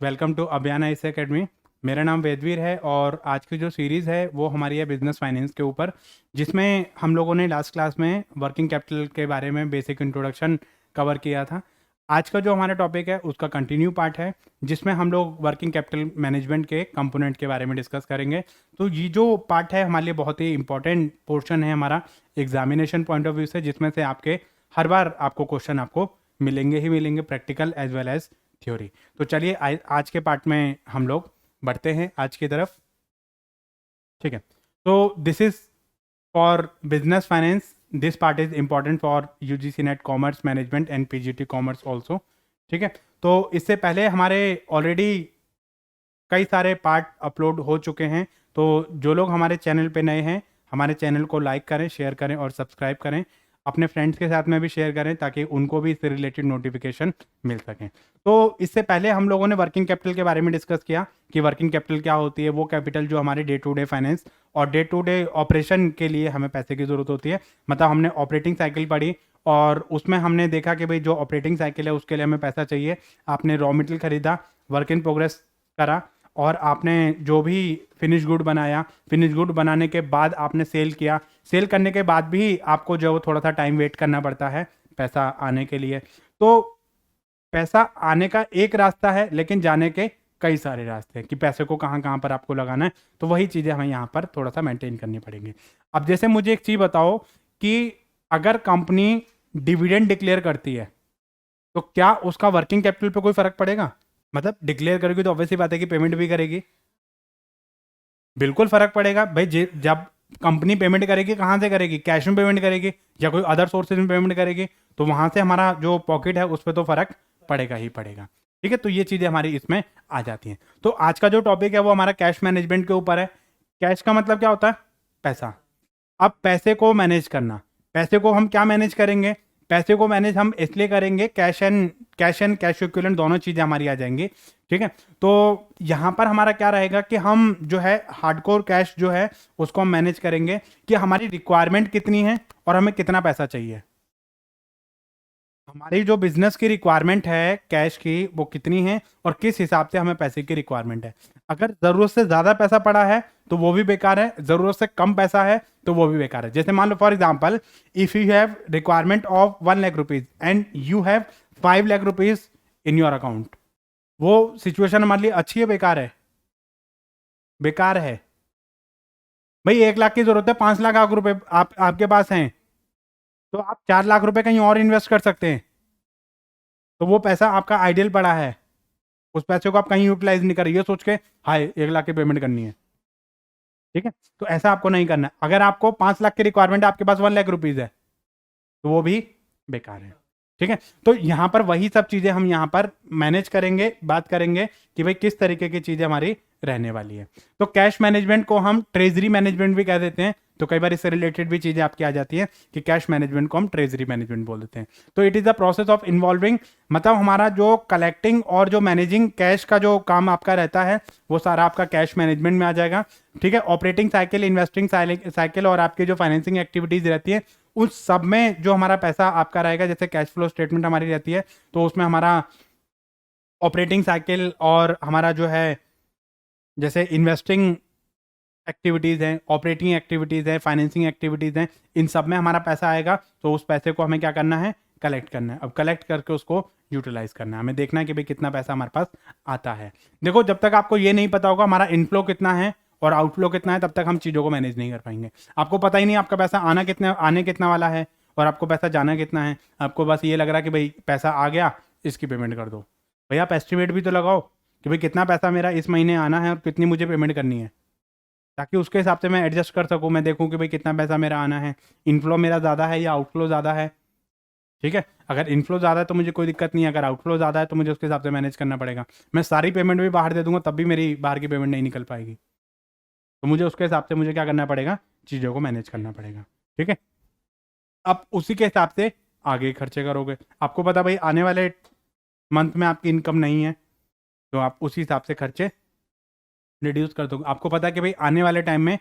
Welcome to अभियान IC academy. मेरा नाम वेदवीर है और आज की जो सीरीज़ है वो हमारी है बिजनेस फाइनेंस के ऊपर, जिसमें हम लोगों ने लास्ट क्लास में वर्किंग कैपिटल के बारे में बेसिक इंट्रोडक्शन कवर किया था। आज का जो हमारा टॉपिक है उसका कंटिन्यू पार्ट है, जिसमें हम लोग वर्किंग कैपिटल मैनेजमेंट के कंपोनेंट के बारे में डिस्कस करेंगे। तो ये जो पार्ट है हमारे लिए बहुत ही इंपॉर्टेंट पोर्शन है हमारा एग्जामिनेशन पॉइंट ऑफ व्यू से, जिसमें से आपके हर बार आपको क्वेश्चन आपको मिलेंगे ही मिलेंगे, practical as well as theory. तो चलिए आज के पार्ट में हम लोग बढ़ते हैं आज की तरफ। ठीक है, तो this is for business finance. This part is important for UGC net commerce management and PGT commerce also. ठीक है, तो इससे पहले हमारे ऑलरेडी कई सारे पार्ट अपलोड हो चुके हैं। तो जो लोग हमारे चैनल पे नए हैं, हमारे चैनल को लाइक करें, शेयर करें और सब्सक्राइब करें। अपने फ्रेंड्स के साथ में भी शेयर करें ताकि उनको भी इससे रिलेटेड नोटिफिकेशन मिल सकें। तो इससे पहले हम लोगों ने वर्किंग कैपिटल के बारे में डिस्कस किया कि वर्किंग कैपिटल क्या होती है। वो कैपिटल जो हमारे डे टू डे फाइनेंस और डे टू डे ऑपरेशन के लिए हमें पैसे की ज़रूरत होती है। मतलब हमने ऑपरेटिंग साइकिल पढ़ी और उसमें हमने देखा कि भाई जो ऑपरेटिंग साइकिल है उसके लिए हमें पैसा चाहिए। आपने रॉ मटेरियल खरीदा, वर्क इन प्रोग्रेस करा और आपने जो भी फिनिश गुड बनाया, फिनिश गुड बनाने के बाद आपने सेल किया। सेल करने के बाद भी आपको जो थोड़ा सा टाइम वेट करना पड़ता है पैसा आने के लिए। तो पैसा आने का एक रास्ता है, लेकिन जाने के कई सारे रास्ते हैं कि पैसे को कहाँ कहाँ पर आपको लगाना है। तो वही चीज़ें हमें यहाँ पर थोड़ा सा मेंटेन करनी पड़ेंगी। अब जैसे मुझे एक चीज़ बताओ कि अगर कंपनी डिविडेंड डिक्लेयर करती है तो क्या उसका वर्किंग कैपिटल पे कोई फर्क पड़ेगा? मतलब डिक्लेयर करेगी तो ऑब्वियसली बात है कि पेमेंट भी करेगी, बिल्कुल फर्क पड़ेगा भाई। जब कंपनी पेमेंट करेगी, कहाँ से करेगी? कैश में पेमेंट करेगी या कोई अदर सोर्सेज में पेमेंट करेगी, तो वहां से हमारा जो पॉकेट है उस पर तो फर्क पड़ेगा ही पड़ेगा। ठीक है, तो ये चीज़ें हमारी इसमें आ जाती हैं। तो आज का जो टॉपिक है वो हमारा कैश मैनेजमेंट के ऊपर है। कैश का मतलब क्या होता है? पैसा। अब पैसे को मैनेज करना, पैसे को हम क्या मैनेज करेंगे? पैसे को मैनेज हम इसलिए करेंगे, कैश एंड कैश इक्विवेलेंट दोनों चीज़ें हमारी आ जाएंगी। ठीक है, तो यहाँ पर हमारा क्या रहेगा कि हम जो है हार्डकोर कैश जो है उसको हम मैनेज करेंगे कि हमारी रिक्वायरमेंट कितनी है और हमें कितना पैसा चाहिए। हमारी जो बिजनेस की रिक्वायरमेंट है कैश की वो कितनी है और किस हिसाब से हमें पैसे की रिक्वायरमेंट है। अगर ज़रूरत से ज़्यादा पैसा पड़ा है तो वो भी बेकार है, ज़रूरत से कम पैसा है तो वो भी बेकार है। जैसे मान लो for example, if you have requirement of 1 lakh rupees and you have 5 lakh rupees in your account, वो सिचुएशन हमारे लिए अच्छी है बेकार है? बेकार है। भाई 1 लाख की ज़रूरत है, 5 लाख रुपए आपके पास हैं, तो आप 4 लाख रुपए कहीं और इन्वेस्ट कर सकते हैं। तो वो पैसा आपका आइडियल पड़ा है, उस पैसे को आप कहीं यूटिलाइज नहीं कर रहे, ये सोच के हाय 1 लाख की पेमेंट करनी है। ठीक है, तो ऐसा आपको नहीं करना है। अगर आपको 5 लाख की रिक्वायरमेंट है, आपके पास 1 लाख रुपीज है, तो वो भी बेकार है। ठीक है, तो यहाँ पर वही सब चीज़ें हम यहाँ पर मैनेज करेंगे, बात करेंगे कि भाई किस तरीके की चीज़ें हमारी रहने वाली है। तो कैश मैनेजमेंट को हम ट्रेजरी मैनेजमेंट भी कह देते हैं। तो कई बार इससे रिलेटेड भी चीज़ें आपकी आ जाती हैं कि कैश मैनेजमेंट को हम ट्रेजरी मैनेजमेंट बोल देते हैं। तो it is the process of involving, मतलब हमारा जो कलेक्टिंग और जो मैनेजिंग कैश का जो काम आपका रहता है वो सारा आपका कैश मैनेजमेंट में आ जाएगा। ठीक है, ऑपरेटिंग साइकिल, इन्वेस्टिंग साइकिल और आपकी जो फाइनेंसिंग एक्टिविटीज़ रहती है उस सब में जो हमारा पैसा आपका रहेगा, जैसे कैश फ्लो स्टेटमेंट हमारी रहती है तो उसमें हमारा ऑपरेटिंग साइकिल और हमारा जो है जैसे इन्वेस्टिंग एक्टिविटीज़ हैं, ऑपरेटिंग एक्टिविटीज़ हैं, फाइनेंसिंग एक्टिविटीज़ हैं, इन सब में हमारा पैसा आएगा। तो उस पैसे को हमें क्या करना है? कलेक्ट करना है। अब कलेक्ट करके उसको यूटिलाइज करना है, हमें देखना है कि भाई कितना पैसा हमारे पास आता है। देखो, जब तक आपको ये नहीं पता होगा हमारा इनफ्लो कितना है और आउटफ्लो कितना है, तब तक हम चीज़ों को मैनेज नहीं कर पाएंगे। आपको पता ही नहीं आपका पैसा आने कितना वाला है और आपको पैसा जाना कितना है। आपको बस ये लग रहा है कि भाई पैसा आ गया, इसकी पेमेंट कर दो। भाई आप एस्टिमेट भी तो लगाओ कि भाई कितना पैसा मेरा इस महीने आना है और कितनी मुझे पेमेंट करनी है, ताकि उसके हिसाब से मैं एडजस्ट कर सकूँ। मैं देखूँ कि भाई कितना पैसा मेरा आना है, इनफ्लो मेरा ज़्यादा है या आउटफ्लो ज़्यादा है। ठीक है, अगर इनफ्लो ज़्यादा है तो मुझे कोई दिक्कत नहीं है, अगर आउटफ्लो ज़्यादा है तो मुझे उसके हिसाब से मैनेज करना पड़ेगा। मैं सारी पेमेंट भी बाहर दे दूंगा तब भी मेरी बाहर की पेमेंट नहीं निकल पाएगी, तो मुझे उसके हिसाब से मुझे क्या करना पड़ेगा? चीज़ों को मैनेज करना पड़ेगा। ठीक है, अब उसी के हिसाब से आगे खर्चे करोगे। आपको पता भाई आने वाले मंथ में आपकी इनकम नहीं है, तो आप उसी हिसाब से खर्चे रिड्यूस कर दो। आपको पता है कि भाई आने वाले टाइम में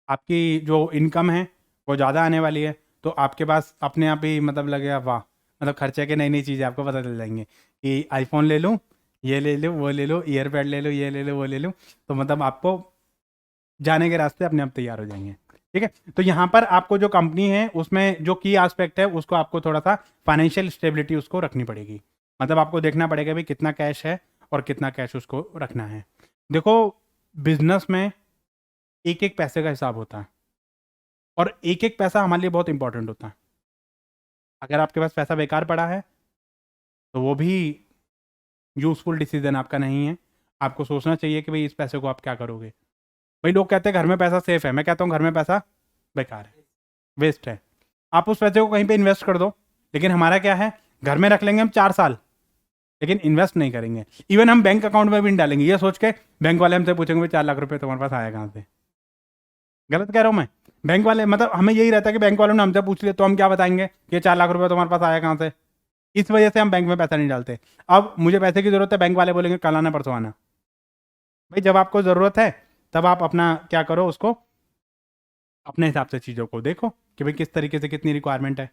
आपकी जो इनकम है वो ज़्यादा आने वाली है, तो आपके पास अपने आप ही मतलब लगेगा वाह, मतलब खर्चे के नई नई चीज़ें आपको पता चल जाएंगे कि आईफोन ले लूँ ये ले लो, वो ले लो, ईयरपैड ले लो, ये ले लो, वो ले लो, तो मतलब आपको जाने के रास्ते अपने आप तैयार हो जाएंगे। ठीक है, तो यहाँ पर आपको जो कंपनी है उसमें जो की एस्पेक्ट है उसको आपको थोड़ा सा फाइनेंशियल स्टेबिलिटी उसको रखनी पड़ेगी। मतलब आपको देखना पड़ेगा भाई कितना कैश है और कितना कैश उसको रखना है। देखो, बिजनेस में एक एक पैसे का हिसाब होता है और एक एक पैसा हमारे लिए बहुत इंपॉर्टेंट होता है। अगर आपके पास पैसा बेकार पड़ा है तो वो भी यूजफुल डिसीजन आपका नहीं है। आपको सोचना चाहिए कि भाई इस पैसे को आप क्या करोगे। भाई लोग कहते हैं घर में पैसा सेफ है, मैं कहता हूँ घर में पैसा बेकार है, वेस्ट है। आप उस पैसे को कहीं पे इन्वेस्ट कर दो। लेकिन हमारा क्या है, घर में रख लेंगे हम 4 साल, लेकिन इन्वेस्ट नहीं करेंगे। इवन हम बैंक अकाउंट में भी नहीं डालेंगे, ये सोच के बैंक वाले हमसे पूछेंगे भाई 4 लाख रुपए तुम्हारे पास आया कहाँ से। गलत कह रहा हूँ मैं? बैंक वाले मतलब हमें यही रहता है कि बैंक वालों ने हमसे पूछ लिया तो हम क्या बताएंगे कि 4 लाख रुपए तुम्हारे पास आया कहाँ से। इस वजह से हम बैंक में पैसा नहीं डालते। अब मुझे पैसे की जरूरत है, बैंक वाले बोलेंगे कल आना परसों आना। भाई जब आपको ज़रूरत है तब आप अपना क्या करो, उसको अपने हिसाब से चीज़ों को देखो कि भाई किस तरीके से कितनी रिक्वायरमेंट है।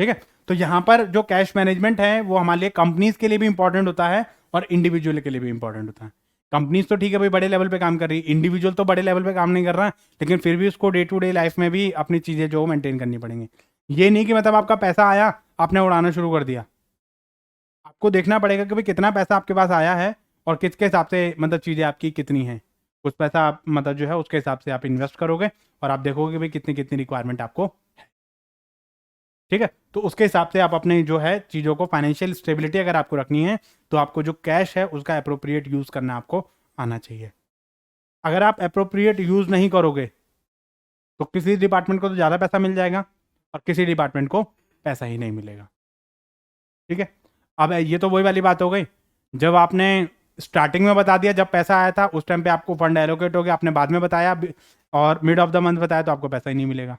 ठीक है, तो यहाँ पर जो कैश मैनेजमेंट है वो हमारे लिए कंपनीज के लिए भी इंपॉर्टेंट होता है और इंडिविजुअल के लिए भी इंपॉर्टेंट होता है। कंपनीज तो ठीक है भाई बड़े लेवल पे काम कर रही है, इंडिविजुअल तो बड़े लेवल पे काम नहीं कर रहा है, लेकिन फिर भी उसको डे टू डे लाइफ में भी अपनी चीज़ें जो मेंटेन करनी पड़ेंगी। ये नहीं कि मतलब आपका पैसा आया आपने उड़ाना शुरू कर दिया। आपको देखना पड़ेगा कि भाई कितना पैसा आपके पास आया है और किसके हिसाब से मतलब चीज़ें आपकी कितनी हैं। कुछ पैसा आप मतलब जो है उसके हिसाब से आप इन्वेस्ट करोगे और आप देखोगे कि भाई कितनी कितनी रिक्वायरमेंट आपको है। ठीक है, तो उसके हिसाब से आप अपने जो है चीज़ों को फाइनेंशियल स्टेबिलिटी अगर आपको रखनी है तो आपको जो कैश है उसका अप्रोप्रिएट यूज़ करना आपको आना चाहिए। अगर आप अप्रोप्रिएट यूज़ नहीं करोगे तो किसी डिपार्टमेंट को तो ज़्यादा पैसा मिल जाएगा और किसी डिपार्टमेंट को पैसा ही नहीं मिलेगा। ठीक है, अब ये तो वही वाली बात हो गई, जब आपने स्टार्टिंग में बता दिया जब पैसा आया था उस टाइम पे आपको फंड एलोकेट हो गया, आपने बाद में बताया और मिड ऑफ द मंथ बताया तो आपको पैसा ही नहीं मिलेगा।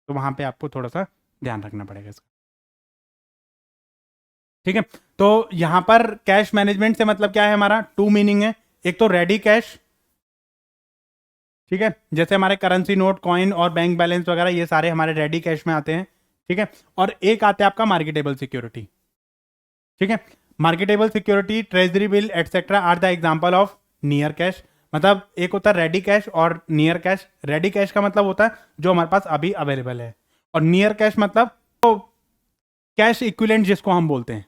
तो वहाँ पे आपको थोड़ा सा ध्यान रखना पड़ेगा इसका। ठीक है, तो यहाँ पर कैश मैनेजमेंट से मतलब क्या है, हमारा टू मीनिंग है। एक तो रेडी कैश, ठीक है, जैसे हमारे करेंसी नोट, कॉइन और बैंक बैलेंस वगैरह ये सारे हमारे रेडी कैश में आते हैं। ठीक है, और एक आते हैं आपका मार्केटेबल सिक्योरिटी। ठीक है, marketable security, treasury bill et cetera are the example of near cash. मतलब एक होता है रेडी कैश और नियर कैश। रेडी कैश का मतलब होता है जो हमारे पास अभी अवेलेबल है, और नियर कैश मतलब तो कैश इक्विवेलेंट जिसको हम बोलते हैं।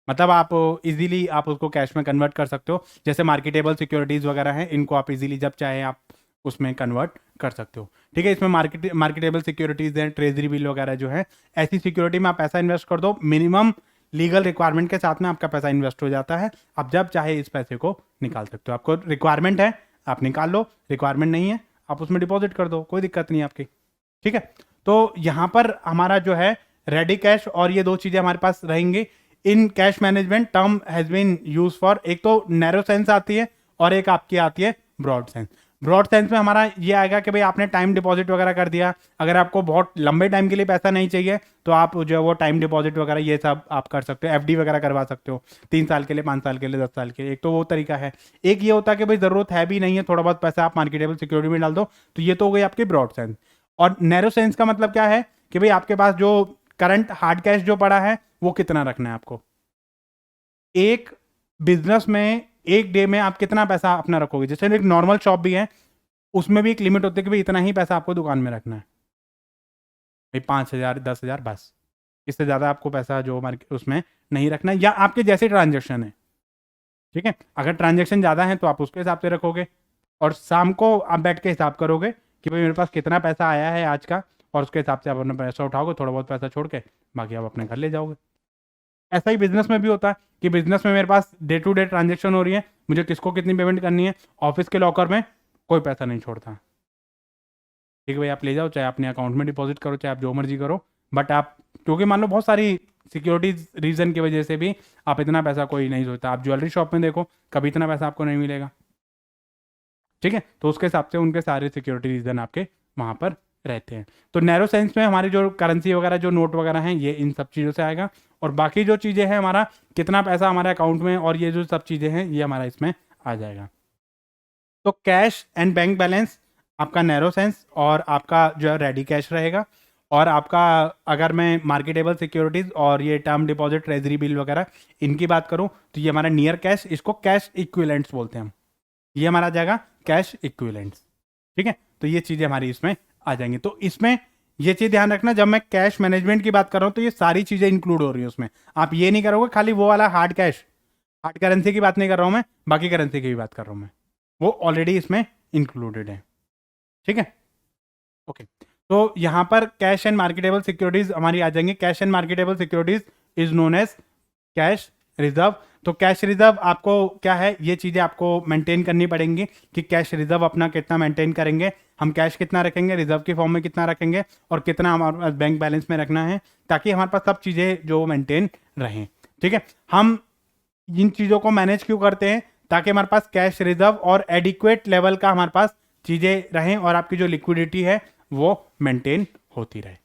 मतलब आप इजीली आप उसको कैश में कन्वर्ट कर सकते हो। जैसे मार्केटेबल सिक्योरिटीज वगैरह हैं, इनको आप इजीली जब चाहे आप उसमें कन्वर्ट कर सकते हो। ठीक है, इसमें मार्केटेबल सिक्योरिटीज हैं, ट्रेजरी बिल वगैरह जो है, ऐसी सिक्योरिटी में आप पैसा इन्वेस्ट कर दो। मिनिमम लीगल रिक्वायरमेंट के साथ में आपका पैसा इन्वेस्ट हो जाता है। आप जब चाहे इस पैसे को निकाल सकते हो। आपको रिक्वायरमेंट है आप निकाल लो, रिक्वायरमेंट नहीं है आप उसमें डिपॉजिट कर दो, कोई दिक्कत नहीं आपकी। ठीक है, तो यहाँ पर हमारा जो है रेडी कैश और ये दो चीज़ें हमारे पास रहेंगी। In cash management term has been use for, एक तो नैरो सेंस आती है और एक आपकी आती है ब्रॉड सेंस। ब्रॉड सेंस में हमारा ये आएगा कि भाई आपने टाइम डिपॉजिट वगैरह कर दिया, अगर आपको बहुत लंबे टाइम के लिए पैसा नहीं चाहिए तो आप जो है वो टाइम डिपॉजिट वगैरह ये सब आप कर सकते हो, एफडी वगैरह करवा सकते हो 3 साल के लिए, 5 साल के लिए, 10 साल के लिए। एक तो वो तरीका है। एक ये होता है कि भाई ज़रूरत है भी नहीं है, थोड़ा बहुत पैसा आप मार्केटेबल सिक्योरिटी में डाल दो, तो ये तो हो गई आपकी ब्रॉड सेंस। और नैरो सेंस का मतलब क्या है कि भाई आपके पास जो करंट हार्ड कैश जो पड़ा है वो कितना रखना है आपको। एक बिजनेस में एक डे में आप कितना पैसा अपना रखोगे। जैसे एक नॉर्मल शॉप भी है, उसमें भी एक लिमिट होती है कि भाई इतना ही पैसा आपको दुकान में रखना है, भाई 5,000 10,000 बस। इससे ज़्यादा आपको पैसा जो मार्केट उसमें नहीं रखना है, या आपके जैसे ट्रांजेक्शन है। ठीक है, अगर ट्रांजेक्शन ज़्यादा है तो आप उसके हिसाब से रखोगे, और शाम को आप बैठ के हिसाब करोगे कि भाई मेरे पास कितना पैसा आया है आज का, और उसके हिसाब से आप अपना पैसा उठाओगे, थोड़ा बहुत पैसा छोड़ के बाकी आप अपने घर ले जाओगे। ऐसा ही बिजनेस में भी होता है कि बिजनेस में मेरे पास डे टू डे ट्रांजेक्शन हो रही है, मुझे किसको कितनी पेमेंट करनी है, ऑफिस के लॉकर में कोई पैसा नहीं छोड़ता। ठीक है भाई, आप ले जाओ, चाहे अपने अकाउंट में डिपॉजिट करो, चाहे आप जो मर्जी करो, बट आप क्योंकि मान लो बहुत सारी सिक्योरिटीज रीजन की वजह से भी आप इतना पैसा कोई नहीं सोचता। आप ज्वेलरी शॉप में देखो, कभी इतना पैसा आपको नहीं मिलेगा। ठीक है, तो उसके हिसाब से उनके सारे सिक्योरिटी रीजन आपके वहाँ पर रहते हैं। तो नैरो सेंस में हमारी जो करेंसी वगैरह जो नोट वगैरह हैं ये इन सब चीज़ों से आएगा, और बाकी जो चीज़ें हैं हमारा कितना पैसा हमारे अकाउंट में और ये जो सब चीज़ें हैं ये हमारा इसमें आ जाएगा। तो कैश एंड बैंक बैलेंस आपका नैरो सेंस और आपका जो है रेडी कैश रहेगा। और आपका अगर मैं मार्केटेबल सिक्योरिटीज और ये टर्म डिपॉजिट ट्रेजरी बिल वगैरह इनकी बात करूं तो ये हमारा नियर कैश, इसको कैश इक्विवेलेंट्स बोलते हैं हम। ये हमारा जाएगा कैश इक्विवेलेंट्स। ठीक है, तो ये चीजें हमारी इसमें आ जाएंगी। तो इसमें ये चीज ध्यान रखना, जब मैं कैश मैनेजमेंट की बात कर रहा हूं तो ये सारी चीजें इंक्लूड हो रही है उसमें। आप ये नहीं करोगे खाली वो वाला हार्ड कैश, हार्ड करेंसी की बात नहीं कर रहा हूं मैं, बाकी करेंसी की भी बात कर रहा हूं मैं, वो ऑलरेडी इसमें इंक्लूडेड है। ठीक है, ओके। तो यहां पर कैश एंड मार्केटेबल सिक्योरिटीज हमारी आ जाएंगी। Cash and marketable securities is known as cash reserve. तो कैश रिजर्व आपको क्या है, ये चीजें आपको मेंटेन करनी पड़ेंगी कि कैश रिजर्व अपना कितना मेंटेन करेंगे, हम कैश कितना रखेंगे, रिजर्व की फॉर्म में कितना रखेंगे, और कितना हमारे पास बैंक बैलेंस में रखना है, ताकि हमारे पास सब चीजें जो मेंटेन रहें। ठीक है, हम इन चीजों को मैनेज क्यों करते हैं, ताकि हमारे पास कैश रिजर्व और एडिक्वेट लेवल का हमारे पास चीजें रहें और आपकी जो लिक्विडिटी है वो मेंटेन होती रहे।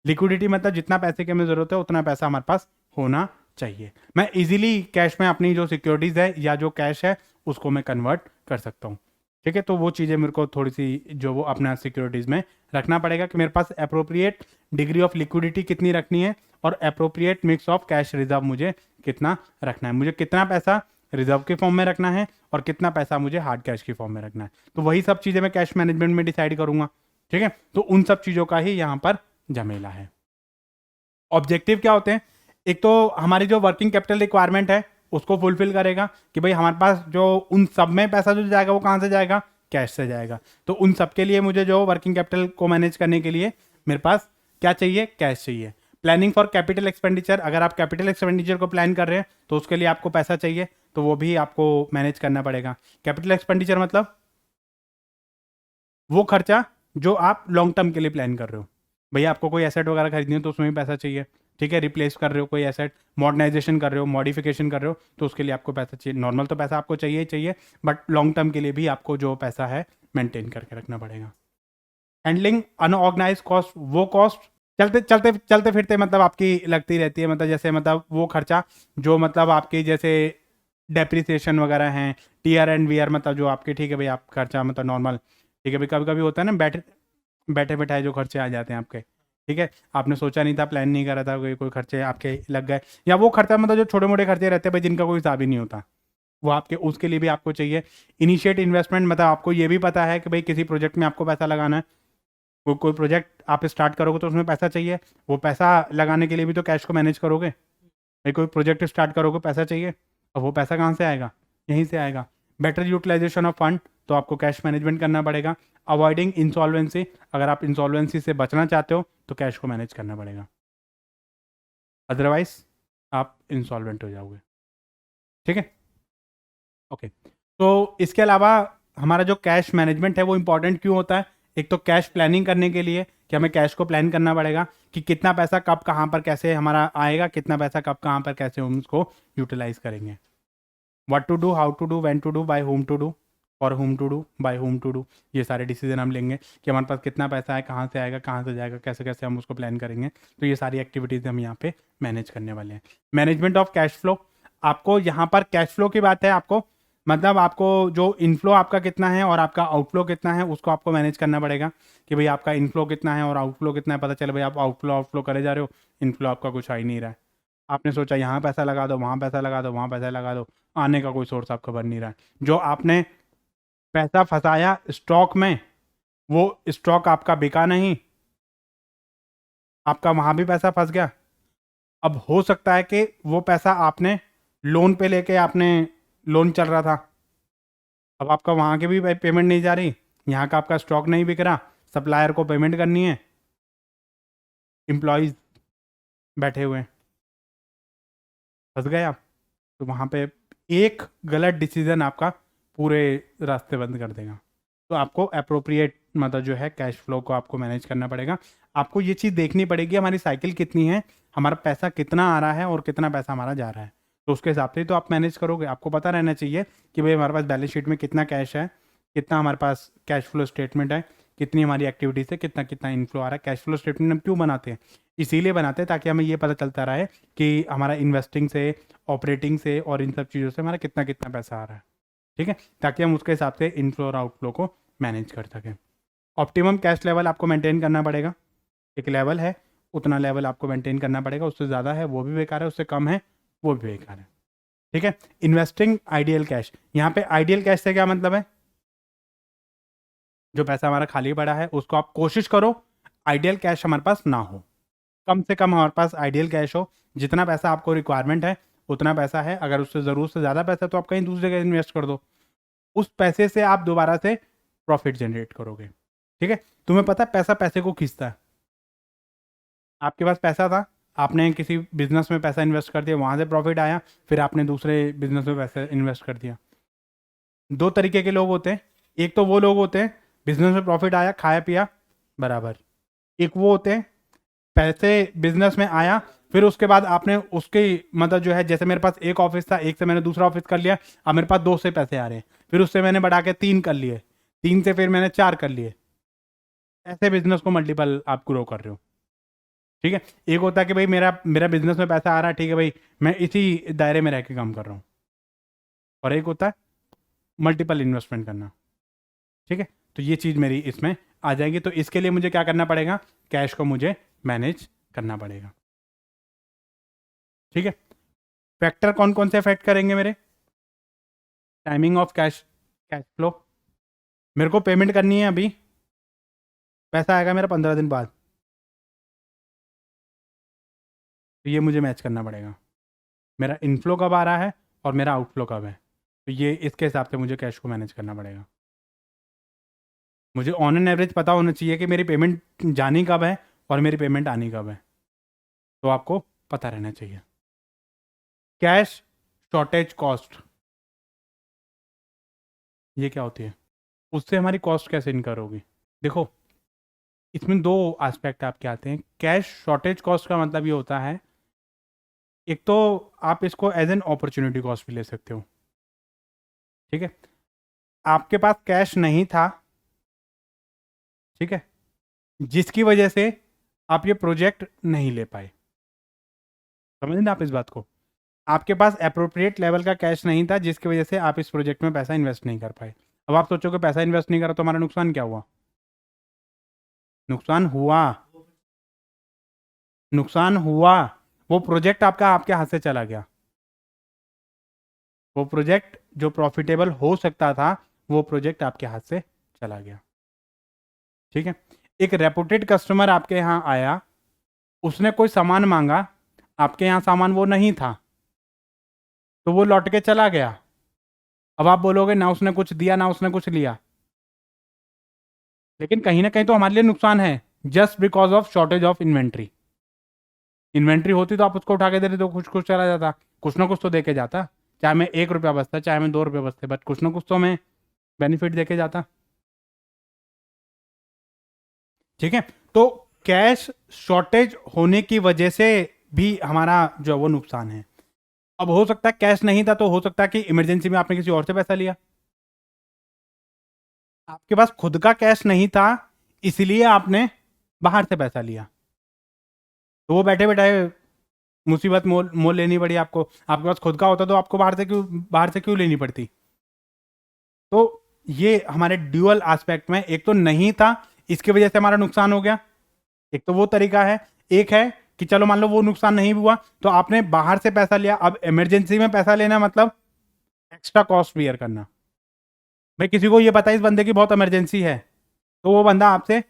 लिक्विडिटी मतलब जितना पैसे की हमें जरूरत है उतना पैसा हमारे पास होना चाहिए। मैं इजीली कैश में अपनी जो सिक्योरिटीज है या जो कैश है उसको मैं कन्वर्ट कर सकता हूँ। ठीक है, तो वो चीज़ें मेरे को थोड़ी सी जो वो अपना सिक्योरिटीज में रखना पड़ेगा कि मेरे पास अप्रोप्रिएट डिग्री ऑफ लिक्विडिटी कितनी रखनी है और appropriate mix of cash reserve मुझे कितना रखना है, मुझे कितना पैसा रिजर्व के फॉर्म में रखना है और कितना पैसा मुझे हार्ड कैश की फॉर्म में रखना है। तो वही सब चीज़ें मैं कैश मैनेजमेंट में डिसाइड करूंगा। ठीक है, तो उन सब चीज़ों का ही यहाँ पर झमेला है। ऑब्जेक्टिव क्या होते हैं, एक तो हमारी जो वर्किंग कैपिटल रिक्वायरमेंट है उसको फुलफिल करेगा कि भाई हमारे पास जो उन सब में पैसा जो जाएगा वो कहाँ से जाएगा, कैश से जाएगा। तो उन सब के लिए मुझे जो वर्किंग कैपिटल को मैनेज करने के लिए मेरे पास क्या चाहिए, कैश चाहिए। प्लानिंग फॉर कैपिटल एक्सपेंडिचर, अगर आप कैपिटल एक्सपेंडिचर को प्लान कर रहे हैं तो उसके लिए आपको पैसा चाहिए, तो वो भी आपको मैनेज करना पड़ेगा। कैपिटल एक्सपेंडिचर मतलब वो खर्चा जो आप लॉन्ग टर्म के लिए प्लान कर रहे हो। भैया आपको कोई एसेट वगैरह खरीदनी है तो उसमें भी पैसा चाहिए। ठीक है, रिप्लेस कर रहे हो कोई एसेट, मॉडर्नाइजेशन कर रहे हो, मॉडिफिकेशन कर रहे हो, तो उसके लिए आपको पैसा चाहिए। नॉर्मल तो पैसा आपको चाहिए ही चाहिए, बट लॉन्ग टर्म के लिए भी आपको जो पैसा है मेंटेन करके रखना पड़ेगा। हैंडलिंग अनऑर्गेनाइज कॉस्ट, वो कॉस्ट चलते चलते चलते फिरते मतलब आपकी लगती रहती है, मतलब जैसे मतलब वो खर्चा जो मतलब आपकी जैसे डेप्रिसिएशन वगैरह हैं, टीआर एंड वीआर, मतलब जो आपके ठीक है भाई आप खर्चा मतलब नॉर्मल, ठीक है भाई कभी कभी होता है ना बैठे बैठे बैठाए जो खर्चे आ जाते हैं आपके, ठीक है आपने सोचा नहीं था, प्लान नहीं करा था, कोई खर्चे आपके लग गए, या वो खर्चा मतलब जो छोटे मोटे खर्चे रहते हैं भाई जिनका कोई हिसाब ही नहीं होता, वो आपके उसके लिए भी आपको चाहिए। इनिशिएट इन्वेस्टमेंट, मतलब आपको ये भी पता है कि भाई किसी प्रोजेक्ट में आपको पैसा लगाना है, कोई प्रोजेक्ट आप स्टार्ट करोगे तो उसमें पैसा चाहिए, वो पैसा लगाने के लिए भी तो कैश को मैनेज करोगे। भाई कोई प्रोजेक्ट स्टार्ट करोगे पैसा चाहिए, अब वो पैसा कहाँ से आएगा, यहीं से आएगा। बेटर यूटिलाइजेशन ऑफ फंड, तो आपको कैश मैनेजमेंट करना पड़ेगा। अवॉइडिंग इंसॉल्वेंसी, अगर आप इंसॉल्वेंसी से बचना चाहते हो तो कैश को मैनेज करना पड़ेगा, अदरवाइज आप इंसॉल्वेंट हो जाओगे। ठीक है, ओके। तो इसके अलावा हमारा जो कैश मैनेजमेंट है वो इंपॉर्टेंट क्यों होता है, एक तो कैश प्लानिंग करने के लिए कि हमें कैश को प्लान करना पड़ेगा कि कितना पैसा कब कहाँ पर कैसे हमारा आएगा, कितना पैसा कब कहाँ पर कैसे हम उसको यूटिलाइज करेंगे। What to do, how to do, when to do, by whom to do, और whom to do, by whom to do, ये सारे डिसीजन हम लेंगे कि हमारे पास कितना पैसा है, कहाँ से आएगा, कहाँ से जाएगा, कैसे कैसे हम उसको प्लान करेंगे। तो ये सारी एक्टिविटीज़ हम यहाँ पे मैनेज करने वाले हैं। मैनेजमेंट ऑफ कैश फ्लो, आपको यहाँ पर कैश फ्लो की बात है, आपको मतलब आपको जो इनफ्लो आपका कितना है और आपका आउटफ्लो कितना है उसको आपको मैनेज करना पड़ेगा कि भाई आपका इनफ्लो कितना है और आउटफ्लो कितना है। पता चले भाई आप आउटफ्लो करे जा रहे हो, इनफ्लो आपका कुछ आ ही नहीं रहा है। आपने सोचा यहाँ पैसा लगा दो, वहाँ पैसा लगा दो, वहाँ पैसा लगा दो, आने का कोई सोर्स आपको बन नहीं रहा है। जो आपने पैसा फंसाया स्टॉक में, वो स्टॉक आपका बिका नहीं, आपका वहाँ भी पैसा फंस गया। अब हो सकता है कि वो पैसा आपने लोन पे लेके, आपने लोन चल रहा था, अब आपका वहाँ की भी पेमेंट नहीं जा रही, यहाँ का आपका स्टॉक नहीं बिक रहा, सप्लायर को पेमेंट करनी है, एम्प्लॉयज़ बैठे हुए हैं, फंस गए आप। तो वहाँ पे एक गलत डिसीजन आपका पूरे रास्ते बंद कर देगा। तो आपको अप्रोप्रिएट मतलब जो है कैश फ्लो को आपको मैनेज करना पड़ेगा। आपको ये चीज़ देखनी पड़ेगी हमारी साइकिल कितनी है, हमारा पैसा कितना आ रहा है और कितना पैसा हमारा जा रहा है, तो उसके हिसाब से तो आप मैनेज करोगे। आपको पता रहना चाहिए कि भाई हमारे पास बैलेंस शीट में कितना कैश है, कितना हमारे पास कैश फ्लो स्टेटमेंट है, कितनी हमारी एक्टिविटीज़ है, कितना कितना इनफ्लो आ रहा है। कैश फ्लो स्टेटमेंट हम क्यों बनाते हैं, इसीलिए बनाते हैं ताकि हमें ये पता चलता रहे कि हमारा इन्वेस्टिंग से, ऑपरेटिंग से और इन सब चीज़ों से हमारा कितना कितना पैसा आ रहा है। ठीक है, ताकि हम उसके हिसाब से इनफ्लो और आउटफ्लो को मैनेज कर सकें। ऑप्टिमम कैश लेवल आपको मेंटेन करना पड़ेगा। एक लेवल है, उतना लेवल आपको मेंटेन करना पड़ेगा, उससे ज़्यादा है वो भी बेकार है, उससे कम है वो भी बेकार है। ठीक है। इन्वेस्टिंग आइडियल कैश, यहाँ पे आइडियल कैश से क्या मतलब है, जो पैसा हमारा खाली पड़ा है उसको आप कोशिश करो आइडियल कैश हमारे पास ना हो, कम से कम हमारे पास आइडियल कैश हो। जितना पैसा आपको रिक्वायरमेंट है उतना पैसा है, अगर उससे ज़रूरत से ज़्यादा पैसा है तो आप कहीं दूसरी जगह इन्वेस्ट कर दो, उस पैसे से आप दोबारा से प्रॉफिट जनरेट करोगे। ठीक है। तुम्हें पता है पैसा पैसे को खींचता है। आपके पास पैसा था, आपने किसी बिजनेस में पैसा इन्वेस्ट कर दिया, वहाँ से प्रॉफिट आया, फिर आपने दूसरे बिजनेस में पैसा इन्वेस्ट कर दिया। दो तरीके के लोग होते हैं, एक तो वो लोग होते हैं बिजनेस में प्रॉफिट आया खाया पिया बराबर, एक वो होते हैं पैसे बिजनेस में आया फिर उसके बाद आपने उसकी मतलब जो है, जैसे मेरे पास एक ऑफिस था, एक से मैंने दूसरा ऑफिस कर लिया, अब मेरे पास 2 से पैसे आ रहे हैं, फिर उससे मैंने बढ़ा के 3 कर लिए, 3 से फिर मैंने 4 कर लिए, ऐसे बिजनेस को मल्टीपल आप ग्रो कर रहे हो। ठीक है। एक होता है कि भाई मेरा मेरा बिजनेस में पैसा आ रहा है, ठीक है भाई, मैं इसी दायरे में रह के काम कर रहा हूँ, और एक होता है मल्टीपल इन्वेस्टमेंट करना। ठीक है। तो ये चीज़ मेरी इसमें आ जाएगी, तो इसके लिए मुझे क्या करना पड़ेगा, कैश को मुझे मैनेज करना पड़ेगा। ठीक है। फैक्टर कौन कौन से अफेक्ट करेंगे मेरे, timing of cash cash flow, मेरे को पेमेंट करनी है अभी, पैसा आएगा मेरा 15 दिन बाद, तो ये मुझे मैच करना पड़ेगा, मेरा इनफ्लो कब आ रहा है और मेरा आउटफ्लो कब है, तो ये इसके हिसाब से मुझे कैश को मैनेज करना पड़ेगा। मुझे ऑन एन एवरेज पता होना चाहिए कि मेरी पेमेंट जानी कब है और मेरी पेमेंट आनी कब है, तो आपको पता रहना चाहिए। कैश शॉर्टेज कॉस्ट, ये क्या होती है, उससे हमारी कॉस्ट कैसे इनकर होगी। देखो, इसमें दो एस्पेक्ट आपके आते हैं। कैश शॉर्टेज कॉस्ट का मतलब ये होता है, एक तो आप इसको एज एन अपॉर्चुनिटी कॉस्ट भी ले सकते हो। ठीक है। आपके पास कैश नहीं था, ठीक है, जिसकी वजह से आप ये प्रोजेक्ट नहीं ले पाए, समझ ना आप इस बात को, आपके पास अप्रोप्रिएट लेवल का कैश नहीं था जिसकी वजह से आप इस प्रोजेक्ट में पैसा इन्वेस्ट नहीं कर पाए। अब आप सोचोगे पैसा इन्वेस्ट नहीं करा तो हमारा नुकसान क्या हुआ, नुकसान हुआ, नुकसान हुआ, वो प्रोजेक्ट आपका आपके हाथ से चला गया, वो प्रोजेक्ट जो प्रॉफिटेबल हो सकता था वो प्रोजेक्ट आपके हाथ से चला गया। ठीक है। एक रेपुटेड कस्टमर आपके यहाँ आया, उसने कोई सामान मांगा, आपके यहाँ सामान वो नहीं था, तो वो लौट के चला गया। अब आप बोलोगे ना उसने कुछ दिया ना उसने कुछ लिया, लेकिन कहीं ना कहीं तो हमारे लिए नुकसान है, just because of shortage of inventory. Inventory होती तो आप उसको उठा के दे देते तो कुछ कुछ चला जाता, कुछ ना कुछ तो दे के जाता, चाहे मैं 1 रुपया बचता चाहे मैं 2 रुपये बचते, बट कुछ ना कुछ तो मैं बेनिफिट दे के जाता। ठीक है। तो कैश शॉर्टेज होने की वजह से भी हमारा जो है वो नुकसान है। अब हो सकता है कैश नहीं था, तो हो सकता है कि इमरजेंसी में आपने किसी और से पैसा लिया, आपके पास खुद का कैश नहीं था इसलिए आपने बाहर से पैसा लिया, तो वो बैठे बैठे मुसीबत मोल मोल लेनी पड़ी आपको। आपके पास खुद का होता तो आपको बाहर से क्यों लेनी पड़ती। तो ये हमारे ड्यूअल एस्पेक्ट में, एक तो नहीं था इसकी वजह से हमारा नुकसान हो गया, एक तो वो तरीका है, एक है कि चलो मान लो वो नुकसान नहीं हुआ तो आपने बाहर से पैसा लिया। अब इमरजेंसी में पैसा लेना मतलब एक्स्ट्रा कॉस्ट बियर करना। भाई किसी को ये पता है इस बंदे की बहुत इमरजेंसी है, तो वो बंदा आपसे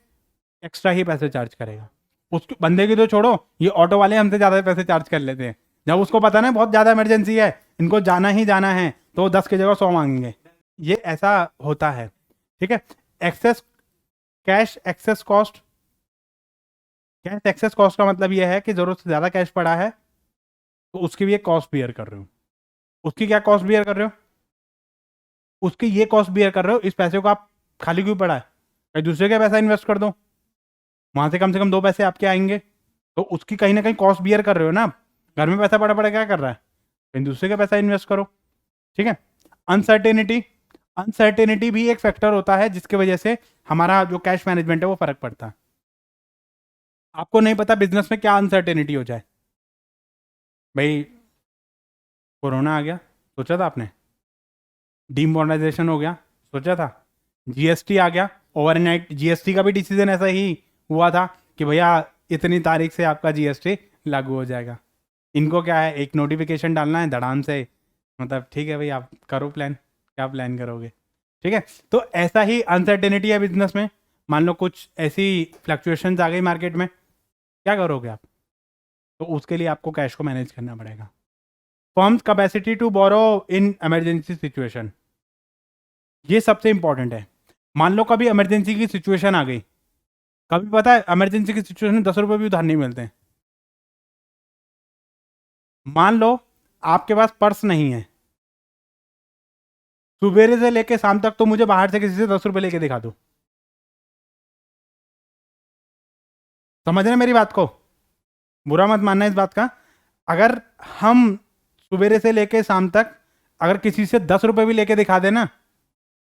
एक्स्ट्रा ही पैसे चार्ज करेगा। उस बंदे की तो छोड़ो, ये ऑटो वाले हमसे ज़्यादा पैसे चार्ज कर लेते हैं, जब उसको पता ना बहुत ज़्यादा इमरजेंसी है, इनको जाना ही जाना है, तो 10 की जगह 100 मांगेंगे। ये ऐसा होता है। ठीक है। Excess cash excess cost, cash excess cost का मतलब ये है कि जरूरत से ज़्यादा कैश पड़ा है तो उसकी भी एक कॉस्ट बियर कर रहे हो। उसकी क्या कॉस्ट बियर कर रहे हो, उसकी ये कॉस्ट बियर कर रहे हो, इस पैसे को आप खाली क्यों पड़ा है, कहीं दूसरे का पैसा इन्वेस्ट कर दो, वहां से कम 2 पैसे आपके आएंगे, तो उसकी कहीं ना कहीं कॉस्ट बियर कर रहे हो ना आप। घर में पैसा पड़ा पड़ा क्या कर रहा है, कहीं दूसरे का पैसा इन्वेस्ट करो। ठीक है। अनसर्टेनिटी, अनसर्टेनिटी भी एक फैक्टर होता है जिसकी वजह से हमारा जो कैश मैनेजमेंट है वो फर्क पड़ता है। आपको नहीं पता बिजनेस में क्या अनसर्टेनिटी हो जाए। भाई कोरोना आ गया, सोचा था आपने, डीमोनेटाइजेशन हो गया, सोचा था, जीएसटी आ गया, ओवरनाइट जीएसटी का भी डिसीजन ऐसा ही हुआ था कि भैया इतनी तारीख से आपका जीएसटी लागू हो जाएगा। इनको क्या है, एक नोटिफिकेशन डालना है धड़ाम से, मतलब ठीक है भाई आप करो प्लान, क्या प्लान करोगे। ठीक है, तो ऐसा ही अनसर्टेनिटी है बिजनेस में। मान लो कुछ ऐसी फ्लक्चुएशंस आ गई मार्केट में, क्या करोगे आप? तो उसके लिए आपको कैश को मैनेज करना पड़ेगा। Firms capacity to borrow in emergency situation, ये सबसे इंपॉर्टेंट है। मान लो कभी इमरजेंसी की सिचुएशन आ गई, कभी पता है इमरजेंसी की सिचुएशन में 10 रुपए भी उधार नहीं मिलते हैं। मान लो आपके पास पर्स नहीं है, सुबेरे से लेके शाम तक तो मुझे बाहर से किसी से 10 रुपए लेके दिखा दो, समझ रहे हैं मेरी बात को? बुरा मत मानना इस बात का। अगर हम सुबेरे से लेके शाम तक अगर किसी से 10 रुपए भी लेके दिखा देना,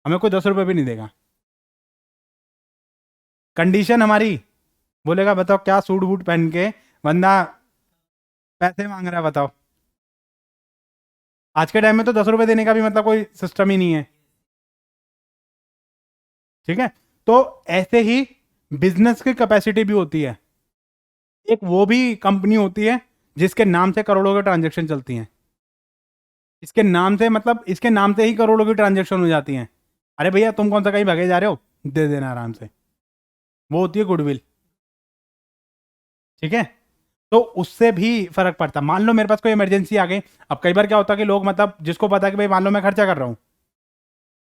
हमें कोई 10 रुपए भी नहीं देगा। कंडीशन हमारी बोलेगा बताओ क्या सूट बूट पहन के बंदा पैसे मांग रहा है, बताओ। आज के टाइम में तो 10 रुपए देने का भी मतलब कोई सिस्टम ही नहीं है। ठीक है, तो ऐसे ही बिजनेस की कैपेसिटी भी होती है। एक वो भी कंपनी होती है जिसके नाम से करोड़ों की ट्रांजेक्शन चलती हैं। इसके नाम से मतलब इसके नाम से ही करोड़ों की ट्रांजेक्शन हो जाती हैं। अरे भैया तुम कौन सा कहीं भगे जा रहे हो, दे देना आराम से, वो होती है गुडविल। ठीक है, तो उससे भी फर्क पड़ता। मान लो मेरे पास कोई इमरजेंसी आ गई, अब कई बार क्या होता है कि लोग मतलब जिसको पता है कि भाई मान लो मैं खर्चा कर रहा हूँ,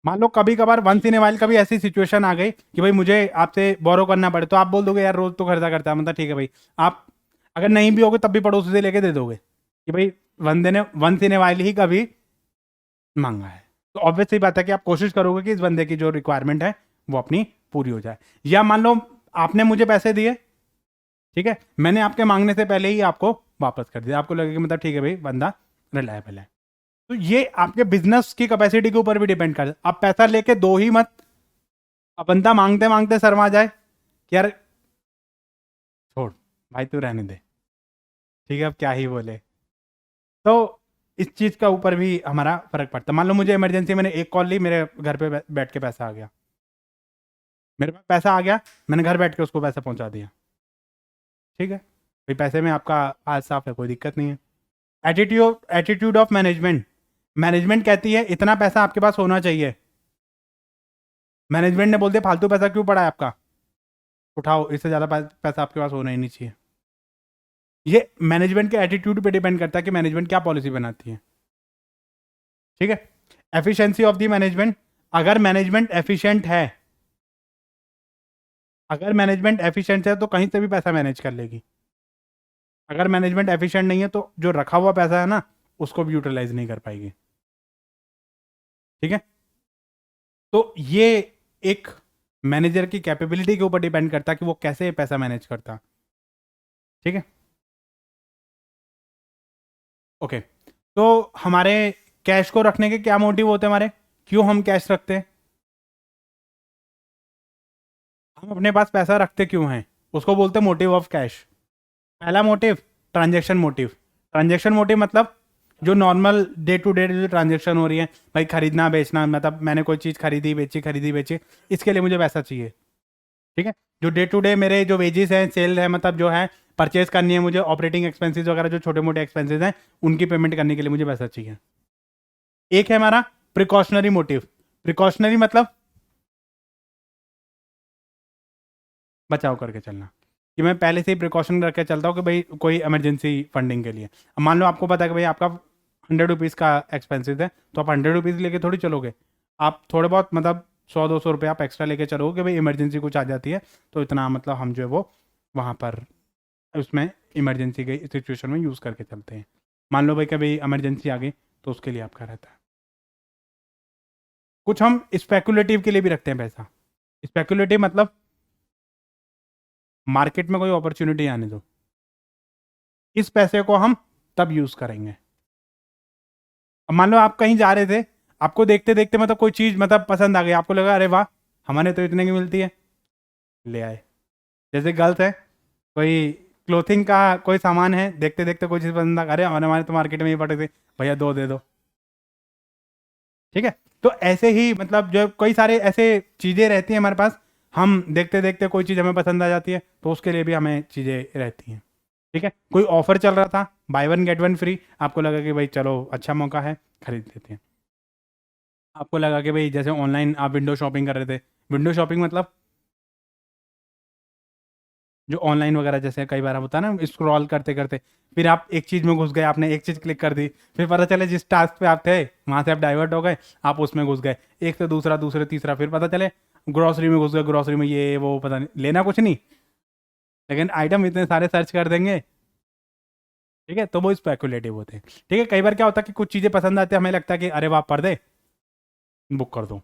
मान लो कभी कभार वंस इन ए वाइल कभी ऐसी सिचुएशन आ गई कि भाई मुझे आपसे बोरो करना पड़े, तो आप बोल दोगे यार रोज तो खर्चा करता है, मतलब ठीक है भाई। आप अगर नहीं भी होगे तब भी पड़ोसी से लेके दे दोगे कि भाई बंदे ने once in a while he कभी मांगा है, तो ऑब्वियस सी बात है कि आप कोशिश करोगे कि इस बंदे की जो रिक्वायरमेंट है वो अपनी पूरी हो जाए। या मान लो आपने मुझे पैसे दिए, ठीक है, मैंने आपके मांगने से पहले ही आपको वापस कर दिया, आपको लगे कि मतलब ठीक है भाई बंदा रिलायबल है। तो ये आपके बिजनेस की कैपेसिटी के ऊपर भी डिपेंड करता है। आप पैसा लेके दो ही मत, अब बंदा मांगते मांगते शर्मा जाए कि यार छोड़ भाई तू रहने दे, ठीक है अब क्या ही बोले। तो इस चीज का ऊपर भी हमारा फर्क पड़ता है। मान लो मुझे इमरजेंसी, मैंने एक कॉल ली, मेरे घर पे बैठ के पैसा आ गया, मेरे पास पैसा आ गया, मैंने घर बैठ के उसको पैसा पहुंचा दिया। ठीक है भाई, पैसे में आपका हाथ साफ है, कोई दिक्कत नहीं है। एटीट्यूड ऑफ मैनेजमेंट, मैनेजमेंट कहती है इतना पैसा आपके पास होना चाहिए। मैनेजमेंट ने बोल दिया फालतू पैसा क्यों पड़ा है आपका, उठाओ, इससे ज़्यादा पैसा आपके पास होना ही नहीं चाहिए। ये मैनेजमेंट के एटीट्यूड पे डिपेंड करता है कि मैनेजमेंट क्या पॉलिसी बनाती है। ठीक है, एफिशिएंसी ऑफ द मैनेजमेंट, अगर मैनेजमेंट एफिशिएंट है, अगर मैनेजमेंट एफिशिएंट है तो कहीं से भी पैसा मैनेज कर लेगी। अगर मैनेजमेंट एफिशिएंट नहीं है तो जो रखा हुआ पैसा है ना उसको भी यूटिलाइज नहीं कर पाएगी। ठीक है, तो ये एक मैनेजर की कैपेबिलिटी के ऊपर डिपेंड करता है कि वो कैसे पैसा मैनेज करता। ठीक है, ओके। तो हमारे कैश को रखने के क्या मोटिव होते हैं हमारे, क्यों हम कैश रखते हैं, हम अपने पास पैसा रखते क्यों हैं, उसको बोलते हैं मोटिव ऑफ कैश। पहला motive transaction motive. Transaction motive मतलब जो नॉर्मल डे टू डे जो ट्रांजैक्शन हो रही है, भाई खरीदना बेचना, मतलब मैंने कोई चीज़ खरीदी बेची, इसके लिए मुझे पैसा चाहिए। ठीक है, जो डे टू डे मेरे जो वेजेस हैं, सेल है, मतलब जो है परचेज करनी है मुझे, ऑपरेटिंग एक्सपेंसेस वगैरह जो छोटे मोटे एक्सपेंसेस हैं उनकी पेमेंट करने के लिए मुझे पैसा चाहिए। एक है हमारा प्रिकॉशनरी मोटिव। प्रिकॉशनरी मतलब बचाव करके चलना, कि मैं पहले से ही प्रिकॉशन रख के चलता हूँ कि भाई कोई इमरजेंसी फंडिंग के लिए। अब मान लो आपको पता है कि भाई आपका 100 रुपीज़ का एक्सपेंसिव है, तो आप 100 रुपीज़ लेके थोड़ी चलोगे, आप थोड़े बहुत मतलब 100-200 रुपये आप एक्स्ट्रा लेके चलोगे कि भाई इमरजेंसी कुछ आ जाती है, तो इतना मतलब हम जो है वो वहाँ पर उसमें इमरजेंसी के सिचुएशन में यूज़ करके चलते हैं। मान लो भाई कभी इमरजेंसी आ गई तो उसके लिए आपका रहता है। कुछ हम स्पेकुलेटिव के लिए भी रखते हैं पैसा। स्पेकुलेटिव मतलब मार्केट में कोई अपॉर्चुनिटी आने दो, इस पैसे को हम तब यूज करेंगे। अब मान लो आप कहीं जा रहे थे, आपको देखते देखते मतलब कोई चीज मतलब पसंद आ गई, आपको लगा अरे वाह हमारे तो इतने की मिलती है, ले आए। जैसे गर्ल्स है, कोई क्लोथिंग का कोई सामान है, देखते देखते कोई चीज पसंद आ, अरे हमारे तो मार्केट में ही पड़े थे, भैया दो दे दो। ठीक है, तो ऐसे ही मतलब जो कई सारे ऐसे चीजें रहती हैं हमारे पास, हम देखते देखते कोई चीज़ हमें पसंद आ जाती है, तो उसके लिए भी हमें चीज़ें रहती हैं। ठीक है, कोई ऑफर चल रहा था, by one get one free, आपको लगा कि भाई चलो अच्छा मौका है, खरीद लेते हैं। आपको लगा कि भाई जैसे ऑनलाइन आप विंडो शॉपिंग कर रहे थे, विंडो शॉपिंग मतलब जो ऑनलाइन वगैरह जैसे कई बार होता है ना, स्क्रॉल करते करते फिर आप एक चीज़ में घुस गए, आपने एक चीज़ क्लिक कर दी, फिर पता चले जिस टास्क पे आप थे वहाँ से आप डाइवर्ट हो गए, आप उसमें घुस गए, एक से दूसरा, दूसरे तीसरा, फिर पता चले ग्रॉसरी में घुस गए, ग्रॉसरी में ये वो पता नहीं, लेना कुछ नहीं, लेकिन आइटम इतने सारे सर्च कर देंगे। ठीक है, तो वो स्पेकुलेटिव होते हैं। ठीक है, कई बार क्या होता है कि कुछ चीज़ें पसंद आती है, हमें लगता है कि अरे वाह पर्दे बुक कर दो,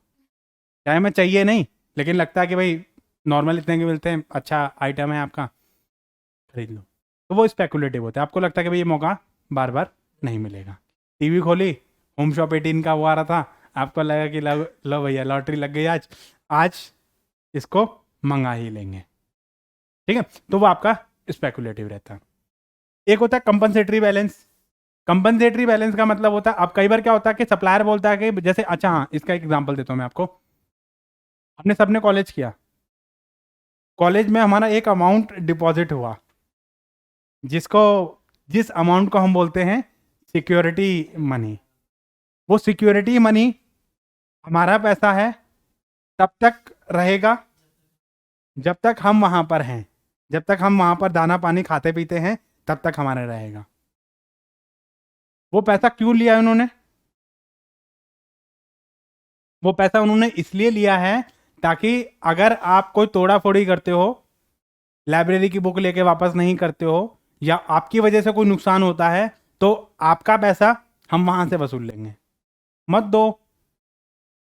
चाहे हमें चाहिए नहीं, लेकिन लगता है कि भाई नॉर्मल इतने के मिलते हैं, अच्छा आइटम है आपका, खरीद लो। तो वो स्पेकुलेटिव होता है, आपको लगता है कि भाई ये मौका बार बार नहीं मिलेगा। टीवी खोली, होम शॉप 18 का वो आ रहा था, आपको लगा कि लो लो भैया लॉटरी लग गई आज, आज इसको मंगा ही लेंगे। ठीक है, तो वो आपका स्पेकुलेटिव रहता है। एक होता है कंपनसेटरी बैलेंस। कंपनसेटरी बैलेंस का मतलब होता है, अब कई बार क्या होता है कि सप्लायर बोलता है कि जैसे, अच्छा हाँ इसका एक एग्जांपल देता हूँ मैं आपको। हमने सबने कॉलेज किया, कॉलेज में हमारा एक अमाउंट डिपॉजिट हुआ, जिसको जिस अमाउंट को हम बोलते हैं सिक्योरिटी मनी। वो सिक्योरिटी मनी हमारा पैसा है, तब तक रहेगा जब तक हम वहां पर हैं, जब तक हम वहां पर दाना पानी खाते पीते हैं तब तक हमारा रहेगा। वो पैसा क्यों लिया है उन्होंने? वो पैसा उन्होंने इसलिए लिया है ताकि अगर आप कोई तोड़ा फोड़ी करते हो, लाइब्रेरी की बुक लेके वापस नहीं करते हो, या आपकी वजह से कोई नुकसान होता है, तो आपका पैसा हम वहां से वसूल लेंगे। मत दो,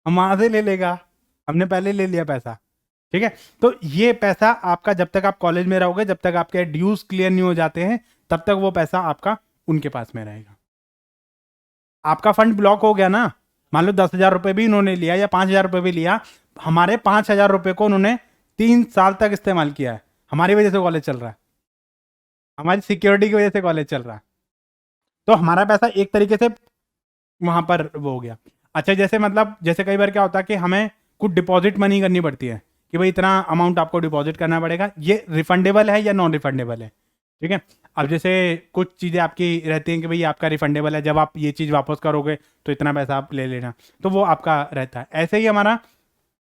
हम वहां से ले लेगा, हमने पहले ले लिया पैसा। ठीक है, तो ये पैसा आपका जब तक आप कॉलेज में रहोगे, जब तक आपके ड्यूज क्लियर नहीं हो जाते हैं, तब तक वो पैसा आपका उनके पास में रहेगा। आपका फंड ब्लॉक हो गया ना, मान लो 10,000 रुपए भी उन्होंने लिया या 5,000 रुपए भी लिया, हमारे 5,000 रुपए को उन्होंने 3 साल तक इस्तेमाल किया है, हमारी वजह से कॉलेज चल रहा है, हमारी सिक्योरिटी की वजह से कॉलेज चल रहा है, तो हमारा पैसा एक तरीके से वहां पर वो हो गया। अच्छा, जैसे मतलब जैसे कई बार क्या होता है कि हमें कुछ डिपॉजिट मनी करनी पड़ती है कि भाई इतना अमाउंट आपको डिपॉजिट करना पड़ेगा, ये रिफंडेबल है या नॉन रिफंडेबल है। ठीक है, अब जैसे कुछ चीज़ें आपकी रहती हैं कि भाई आपका रिफंडेबल है, जब आप ये चीज़ वापस करोगे तो इतना पैसा आप ले लेना, तो वो आपका रहता है। ऐसे ही हमारा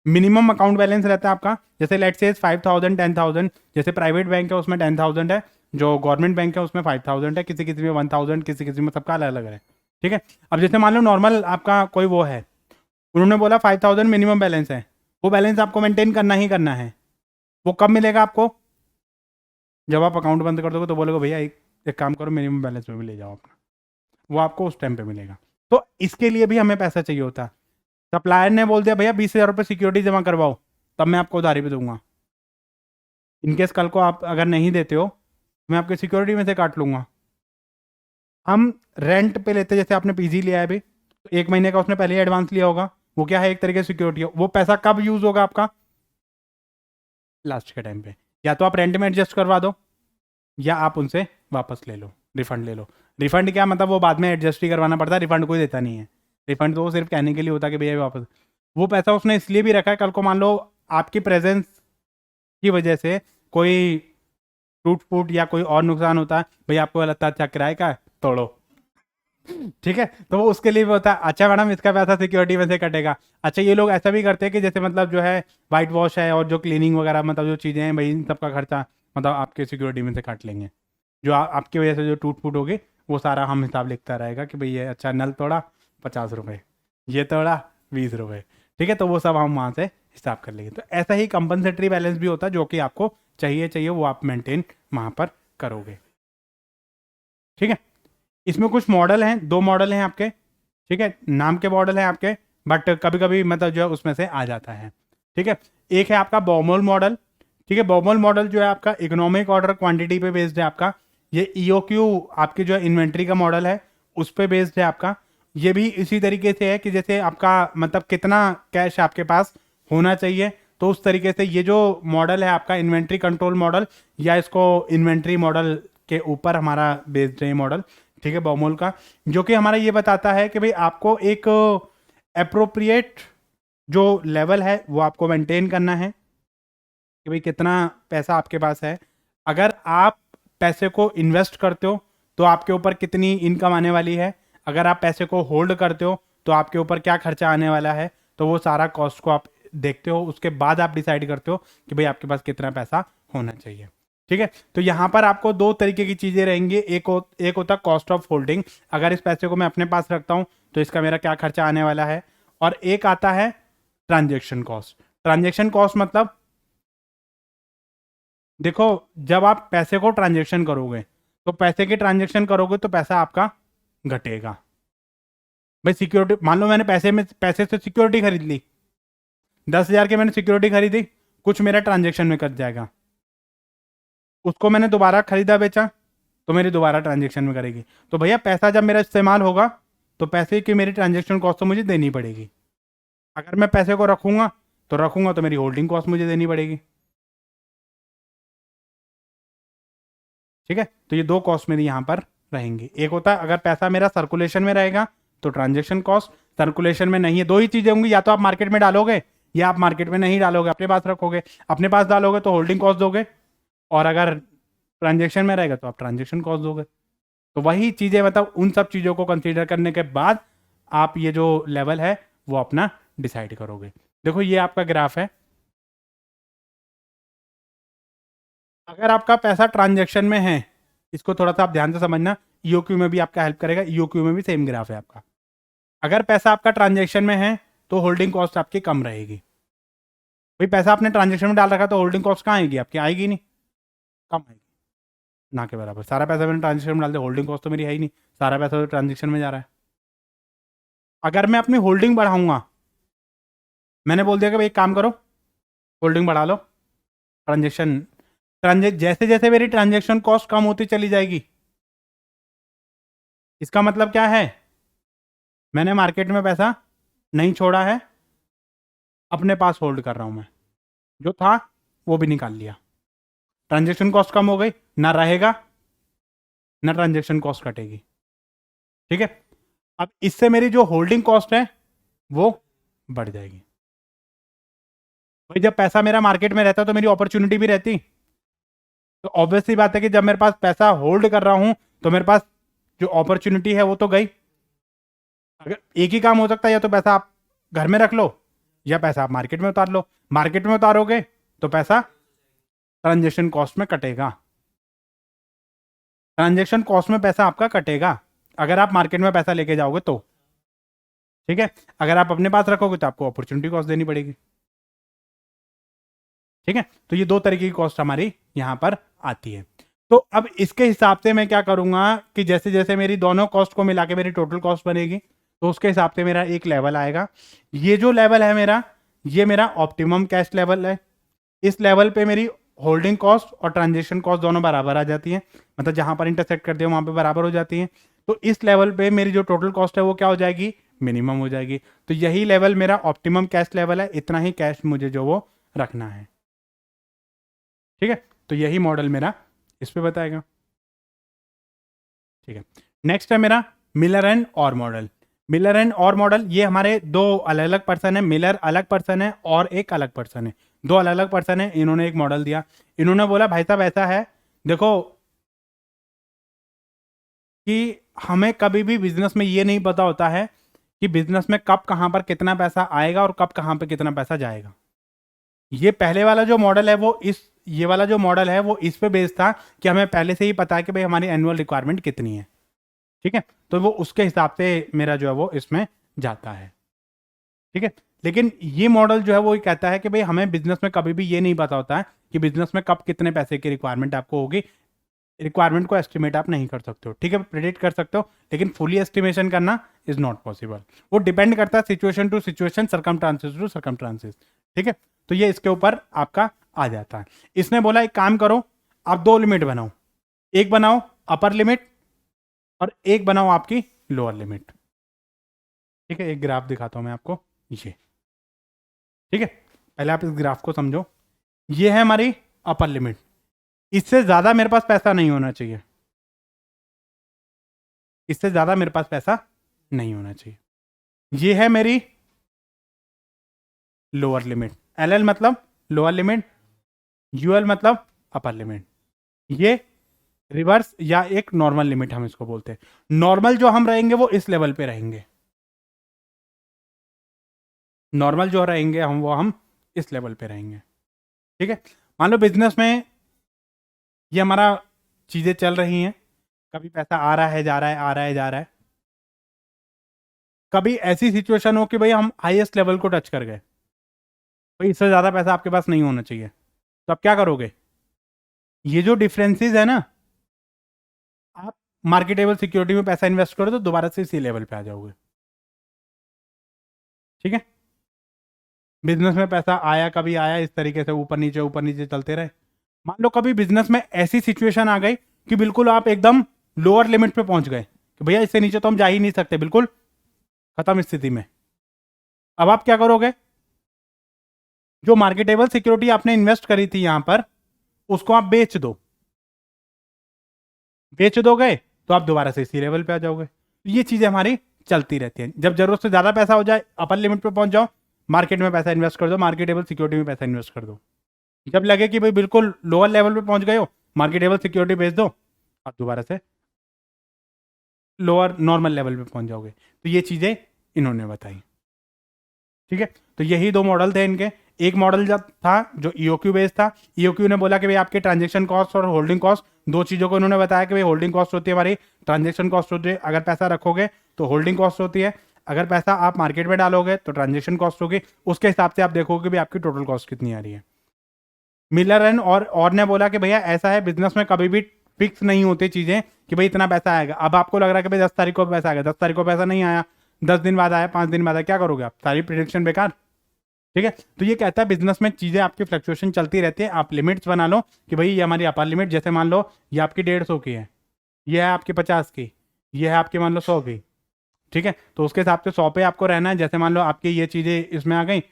मिनिमम अकाउंट बैलेंस रहता है आपका, जैसे लेट से 5,000 10,000, जैसे प्राइवेट बैंक है उसमें 10,000 है, जो गवर्नमेंट बैंक है उसमें 5,000 है, किसी किसी में 1,000, किसी किसी में सबका अलग अलग है। ठीक है, अब जैसे मान लो नॉर्मल आपका कोई वो है, उन्होंने बोला 5,000 मिनिमम बैलेंस है, वो बैलेंस आपको मेंटेन करना ही करना है। वो कब मिलेगा आपको? जब आप अकाउंट बंद कर दोगे तो बोलोगे भैया एक काम करो मिनिमम बैलेंस में भी ले जाओ अपना, वो आपको उस टाइम पे मिलेगा। तो इसके लिए भी हमें पैसा चाहिए होता है। सप्लायर ने बोल दिया भैया 20,000 रुपये सिक्योरिटी जमा करवाओ, तब मैं आपको उधारी पे दूंगा। इनकेस कल को आप अगर नहीं देते हो, मैं आपके सिक्योरिटी में से काट लूंगा। हम रेंट पे लेते, जैसे आपने पीजी लिया है अभी, तो 1 महीने का उसने पहले ही एडवांस लिया होगा, वो क्या है एक तरीके से सिक्योरिटी हो। वो पैसा कब यूज होगा आपका? लास्ट के टाइम पे, या तो आप रेंट में एडजस्ट करवा दो, या आप उनसे वापस ले लो, रिफंड ले लो। रिफंड क्या मतलब, वो बाद में एडजस्ट ही करवाना पड़ता है, रिफंड कोई देता नहीं है। रिफंड तो वो सिर्फ कहने के लिए होता है कि भैया वापस। वो पैसा उसने इसलिए भी रखा है, कल को मान लो आपकी प्रेजेंस की वजह से कोई टूट फूट या कोई और नुकसान होता है, भैया आपको लगता है अच्छा किराए का है, तोड़ो। ठीक है, तो वो उसके लिए भी होता है, अच्छा मैडम इसका पैसा सिक्योरिटी में से कटेगा। अच्छा, ये लोग ऐसा भी करते हैं कि जैसे मतलब जो है वाइट वॉश है और जो क्लीनिंग वगैरह मतलब जो चीज़ें हैं भाई, इन सबका खर्चा मतलब आपके सिक्योरिटी में से काट लेंगे। जो आपकी वजह से जो टूट फूट होगी वो सारा हम हिसाब लिखता रहेगा कि भाई ये अच्छा नल तोड़ा 50 रुपये, ये तोड़ा 20 रुपये। ठीक है, तो वो सब हम वहाँ से हिसाब कर लेंगे। तो ऐसा ही कंपनसेटरी बैलेंस भी होता है, जो कि आपको चाहिए वो आप मेंटेन वहाँ पर करोगे। ठीक है, इसमें कुछ मॉडल हैं, 2 मॉडल हैं आपके। ठीक है, नाम के मॉडल हैं आपके, बट कभी कभी मतलब जो है उसमें से आ जाता है। ठीक है, एक है आपका बॉमोल मॉडल। ठीक है, बॉमोल मॉडल जो है आपका इकोनॉमिक ऑर्डर क्वांटिटी पे बेस्ड है आपका। ये ईओक्यू आपकी जो है इन्वेंट्री का मॉडल है, उस पे बेस्ड है आपका। ये भी इसी तरीके से है कि जैसे आपका मतलब कितना कैश आपके पास होना चाहिए, तो उस तरीके से ये जो मॉडल है आपका इन्वेंट्री कंट्रोल मॉडल, या इसको इन्वेंट्री मॉडल के ऊपर हमारा बेस्ड है ये मॉडल। ठीक है, बॉमोल का, जो कि हमारा ये बताता है कि भाई आपको एक अप्रोप्रिएट जो लेवल है वो आपको मेंटेन करना है। कि भाई कितना पैसा आपके पास है। अगर आप पैसे को इन्वेस्ट करते हो तो आपके ऊपर कितनी इनकम आने वाली है, अगर आप पैसे को होल्ड करते हो तो आपके ऊपर क्या खर्चा आने वाला है, तो वो सारा कॉस्ट को आप देखते हो, उसके बाद आप डिसाइड करते हो कि भाई आपके पास कितना पैसा होना चाहिए। ठीक है, तो यहाँ पर आपको दो तरीके की चीजें रहेंगी। एक होता है कॉस्ट ऑफ होल्डिंग, अगर इस पैसे को मैं अपने पास रखता हूँ तो इसका मेरा क्या खर्चा आने वाला है। और एक आता है ट्रांजेक्शन कॉस्ट। ट्रांजेक्शन कॉस्ट मतलब देखो, जब आप पैसे को ट्रांजेक्शन करोगे तो पैसे के ट्रांजेक्शन करोगे तो पैसा आपका घटेगा। भाई सिक्योरिटी, मान लो मैंने पैसे से सिक्योरिटी खरीद ली, 10,000 की मैंने सिक्योरिटी खरीदी, कुछ मेरा ट्रांजेक्शन में कट जाएगा, उसको मैंने दोबारा खरीदा बेचा तो मेरी दोबारा ट्रांजेक्शन में करेगी। तो भैया पैसा जब मेरा इस्तेमाल होगा तो पैसे की मेरी ट्रांजेक्शन कॉस्ट तो मुझे देनी पड़ेगी। अगर मैं पैसे को रखूंगा तो मेरी होल्डिंग कॉस्ट मुझे देनी पड़ेगी। ठीक है, तो ये दो कॉस्ट मेरी यहाँ पर रहेंगी। एक होता है अगर पैसा मेरा सर्कुलेशन में रहेगा तो ट्रांजेक्शन कॉस्ट, सर्कुलेशन में नहीं है, दो ही चीजें होंगी, या तो आप मार्केट में डालोगे या आप मार्केट में नहीं डालोगे, अपने पास रखोगे। अपने पास डालोगे तो होल्डिंग कॉस्ट दोगे, और अगर ट्रांजेक्शन में रहेगा तो आप ट्रांजेक्शन कॉस्ट दोगे। तो वही चीजें, मतलब उन सब चीजों को कंसीडर करने के बाद आप ये जो लेवल है वो अपना डिसाइड करोगे। देखो ये आपका ग्राफ है, अगर आपका पैसा ट्रांजेक्शन में है, इसको थोड़ा सा आप ध्यान से समझना, ईओक्यू में भी आपका हेल्प करेगा, ईओक्यू में भी सेम ग्राफ है आपका। अगर पैसा आपका ट्रांजेक्शन में है तो होल्डिंग कॉस्ट आपकी कम रहेगी। भाई पैसा आपने ट्रांजेक्शन में डाल रखा तो होल्डिंग कॉस्ट कहाँ आएगी आपकी, आएगी नहीं, कम आएगी, ना के बराबर। सारा पैसा मैंने ट्रांजेक्शन में डाल दिया, होल्डिंग कॉस्ट तो मेरी है ही नहीं, सारा पैसा तो ट्रांजेक्शन में जा रहा है। अगर मैं अपनी होल्डिंग बढ़ाऊंगा, मैंने बोल दिया कि भाई एक काम करो, होल्डिंग बढ़ा लो, ट्रांजेक्शन जैसे जैसे मेरी ट्रांजेक्शन कॉस्ट कम होती चली जाएगी, इसका मतलब क्या है, मैंने मार्केट में पैसा नहीं छोड़ा है, अपने पास होल्ड कर रहा हूं मैं, जो था वो भी निकाल लिया, ट्रांजेक्शन कॉस्ट कम हो गई, ना रहेगा ना ट्रांजेक्शन कॉस्ट कटेगी। ठीक है, अब इससे मेरी जो होल्डिंग कॉस्ट है वो बढ़ जाएगी। भाई जब पैसा मेरा मार्केट में रहता तो मेरी अपॉर्चुनिटी भी रहती, तो ऑब्वियसली बात है कि जब मेरे पास पैसा होल्ड कर रहा हूं तो मेरे पास जो अपॉर्चुनिटी है वो तो गई। अगर एक ही काम हो सकता है, या तो पैसा आप घर में रख लो या पैसा आप मार्केट में उतार लो। मार्केट में उतारोगे तो पैसा ट्रांजेक्शन कॉस्ट में कटेगा, ट्रांजेक्शन कॉस्ट में पैसा आपका कटेगा अगर आप मार्केट में पैसा लेके जाओगे तो। ठीक है, अगर आप अपने पास रखोगे तो आपको अपॉर्चुनिटी कॉस्ट देनी पड़ेगी। ठीक है, तो ये दो तरीके की कॉस्ट हमारी यहां पर आती है। तो अब इसके हिसाब से मैं क्या करूंगा कि जैसे जैसे मेरी दोनों कॉस्ट को मिला के मेरी टोटल कॉस्ट बनेगी, तो उसके हिसाब से मेरा एक लेवल आएगा। ये जो लेवल है मेरा, ये मेरा ऑप्टिमम कैश लेवल है। इस लेवल पे मेरी होल्डिंग कॉस्ट और ट्रांजेक्शन कॉस्ट दोनों बराबर आ जाती है, मतलब जहां पर इंटरसेक्ट करते हैं वहां पे बराबर हो जाती है। तो इस लेवल पे मेरी जो टोटल कॉस्ट है वो क्या हो जाएगी, मिनिमम हो जाएगी। तो यही लेवल मेरा ऑप्टिमम कैश लेवल है, इतना ही कैश मुझे जो वो रखना है। ठीक है, तो यही मॉडल मेरा इस पे बताएगा। ठीक है, नेक्स्ट है मेरा मिलर एंड और मॉडल। मिलर एंड और मॉडल, ये हमारे दो अलग अलग पर्सन है, मिलर अलग पर्सन है और एक अलग पर्सन है, दो अलग अलग पर्सन है। इन्होंने एक मॉडल दिया, इन्होंने बोला भाई साहब ऐसा है, देखो कि हमें कभी भी बिजनेस में ये नहीं पता होता है कि बिजनेस में कब कहां पर कितना पैसा आएगा और कब कहां पर कितना पैसा जाएगा। ये पहले वाला जो मॉडल है वो ये वाला जो मॉडल है वो इस पे बेस्ड था कि हमें पहले से ही पता है कि भाई हमारी एनुअल रिक्वायरमेंट कितनी है। ठीक है, तो वो उसके हिसाब से मेरा जो है वो इसमें जाता है। ठीक है, लेकिन ये मॉडल जो है वो कहता है कि भाई हमें बिजनेस में कभी भी ये नहीं पता होता है कि बिजनेस में कब कितने पैसे की रिक्वायरमेंट आपको होगी। रिक्वायरमेंट को एस्टिमेट आप नहीं कर सकते हो, ठीक है, प्रेडिक्ट कर सकते हो, लेकिन फुली एस्टिमेशन करना इज नॉट पॉसिबल। वो डिपेंड करता है situation to situation, circumstances to circumstances. ठीक है, तो ये इसके ऊपर आपका आ जाता है। इसने बोला एक काम करो, आप दो लिमिट बनाओ, एक बनाओ अपर लिमिट और एक बनाओ आपकी लोअर लिमिट। ठीक है, एक ग्राफ दिखाता हूं मैं आपको, ये ठीक है, पहले आप इस ग्राफ को समझो। ये है हमारी अपर लिमिट, इससे ज्यादा मेरे पास पैसा नहीं होना चाहिए, इससे ज्यादा मेरे पास पैसा नहीं होना चाहिए। ये है मेरी लोअर लिमिट, एल एल मतलब लोअर लिमिट, यूएल मतलब अपर लिमिट, ये रिवर्स या एक नॉर्मल लिमिट हम इसको बोलते हैं। नॉर्मल जो हम रहेंगे वो इस लेवल पे रहेंगे, नॉर्मल जो रहेंगे हम इस लेवल पे रहेंगे। ठीक है, मान लो बिजनेस में ये हमारा चीजें चल रही हैं, कभी पैसा आ रहा है जा रहा है, आ रहा है जा रहा है। कभी ऐसी सिचुएशन हो कि भाई हम हाईएस्ट लेवल को टच कर गए, भाई इससे ज्यादा पैसा आपके पास नहीं होना चाहिए, तो आप क्या करोगे? ये जो डिफरेंसेस है ना, आप मार्केटेबल सिक्योरिटी में पैसा इन्वेस्ट करो तो दोबारा से इसी लेवल पे आ जाओगे। ठीक है, बिजनेस में पैसा आया, कभी आया इस तरीके से ऊपर नीचे चलते रहे। मान लो कभी बिजनेस में ऐसी सिचुएशन आ गई कि बिल्कुल आप एकदम लोअर लिमिट पे पहुंच गए कि भैया इससे नीचे तो हम जा ही नहीं सकते, बिल्कुल खत्म स्थिति में। अब आप क्या करोगे? जो मार्केटेबल सिक्योरिटी आपने इन्वेस्ट करी थी यहां पर, उसको आप बेच दो। बेच दोगे तो आप दोबारा से इसी लेवल पे आ जाओगे। ये चीजें हमारी चलती रहती हैं। जब जरूरत से ज्यादा पैसा हो जाए, अपर लिमिट पे पहुंच जाओ, मार्केट में पैसा इन्वेस्ट कर दो, मार्केटेबल सिक्योरिटी में पैसा इन्वेस्ट कर दो। जब लगे कि भाई बिल्कुल लोअर लेवल पे पहुंच गए हो, मार्केटेबल सिक्योरिटी बेच दो, आप दोबारा से लोअर नॉर्मल लेवल पे पहुंच जाओगे। तो ये चीजें इन्होंने बताई। ठीक है, तो यही दो मॉडल थे इनके। एक मॉडल जब था जो ईओक्यू बेस्ड था, ईओक्यू ने बोला कि भाई आपके ट्रांजेक्शन कॉस्ट और होल्डिंग कॉस्ट, दो चीजों को इन्होंने बताया कि भाई होल्डिंग कॉस्ट होती है हमारी, ट्रांजेक्शन कॉस्ट होती है। अगर पैसा रखोगे तो होल्डिंग कॉस्ट होती है, अगर पैसा आप मार्केट में डालोगे तो ट्रांजेक्शन कॉस्ट होगी। उसके हिसाब से आप देखोगे कि भाई आपकी टोटल कॉस्ट कितनी आ रही है। मिलर एंड और ने बोला कि भैया ऐसा है, बिजनेस में कभी भी फिक्स नहीं होती चीजें कि भाई इतना पैसा आएगा। अब आपको लग रहा है कि भाई 10 तारीख को पैसा आएगा, 10 तारीख को पैसा नहीं आया, 10 दिन बाद आया, 5 दिन बाद आया, क्या करोगे आप? सारी प्रिडिक्शन बेकार। ठीक है, तो ये कहता है बिजनेस में चीजें आपकी फ्लक्चुएशन चलती रहती है, आप लिमिट्स बना लो कि भाई ये हमारी अपर लिमिट, जैसे मान लो ये आपकी 150 की है, ये है आपकी 50 की, ये है आपकी मान लो 100 की। ठीक है, तो उसके हिसाब से 100 पे आपको रहना है। जैसे मान लो आपकी ये चीजें इसमें आ गई,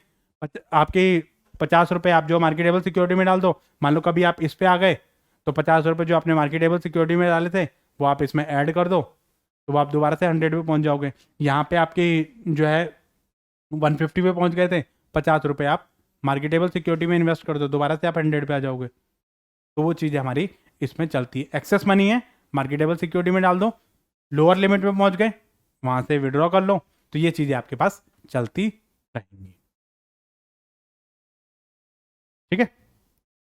आपकी 50 रुपए आप जो मार्केटेबल सिक्योरिटी में डाल दो, मान लो कभी आप इस पे आ गए तो 50 रुपए जो आपने मार्केटेबल सिक्योरिटी में डाले थे वो आप इसमें ऐड कर दो, तो आप दोबारा से 100 पे पहुंच जाओगे। यहाँ पे आपकी जो है 150 पे पहुंच गए थे, 50 रुपए आप मार्केटेबल सिक्योरिटी में इन्वेस्ट कर दो, दोबारा से आप 100 पे आ जाओगे। तो वो चीज़ें हमारी इसमें चलती है। एक्सेस मनी है, मार्केटेबल सिक्योरिटी में डाल दो, लोअर लिमिट पे पहुंच गए, वहां से विड्रॉ कर लो, तो ये चीज़ें आपके पास चलती रहेंगी। ठीक है,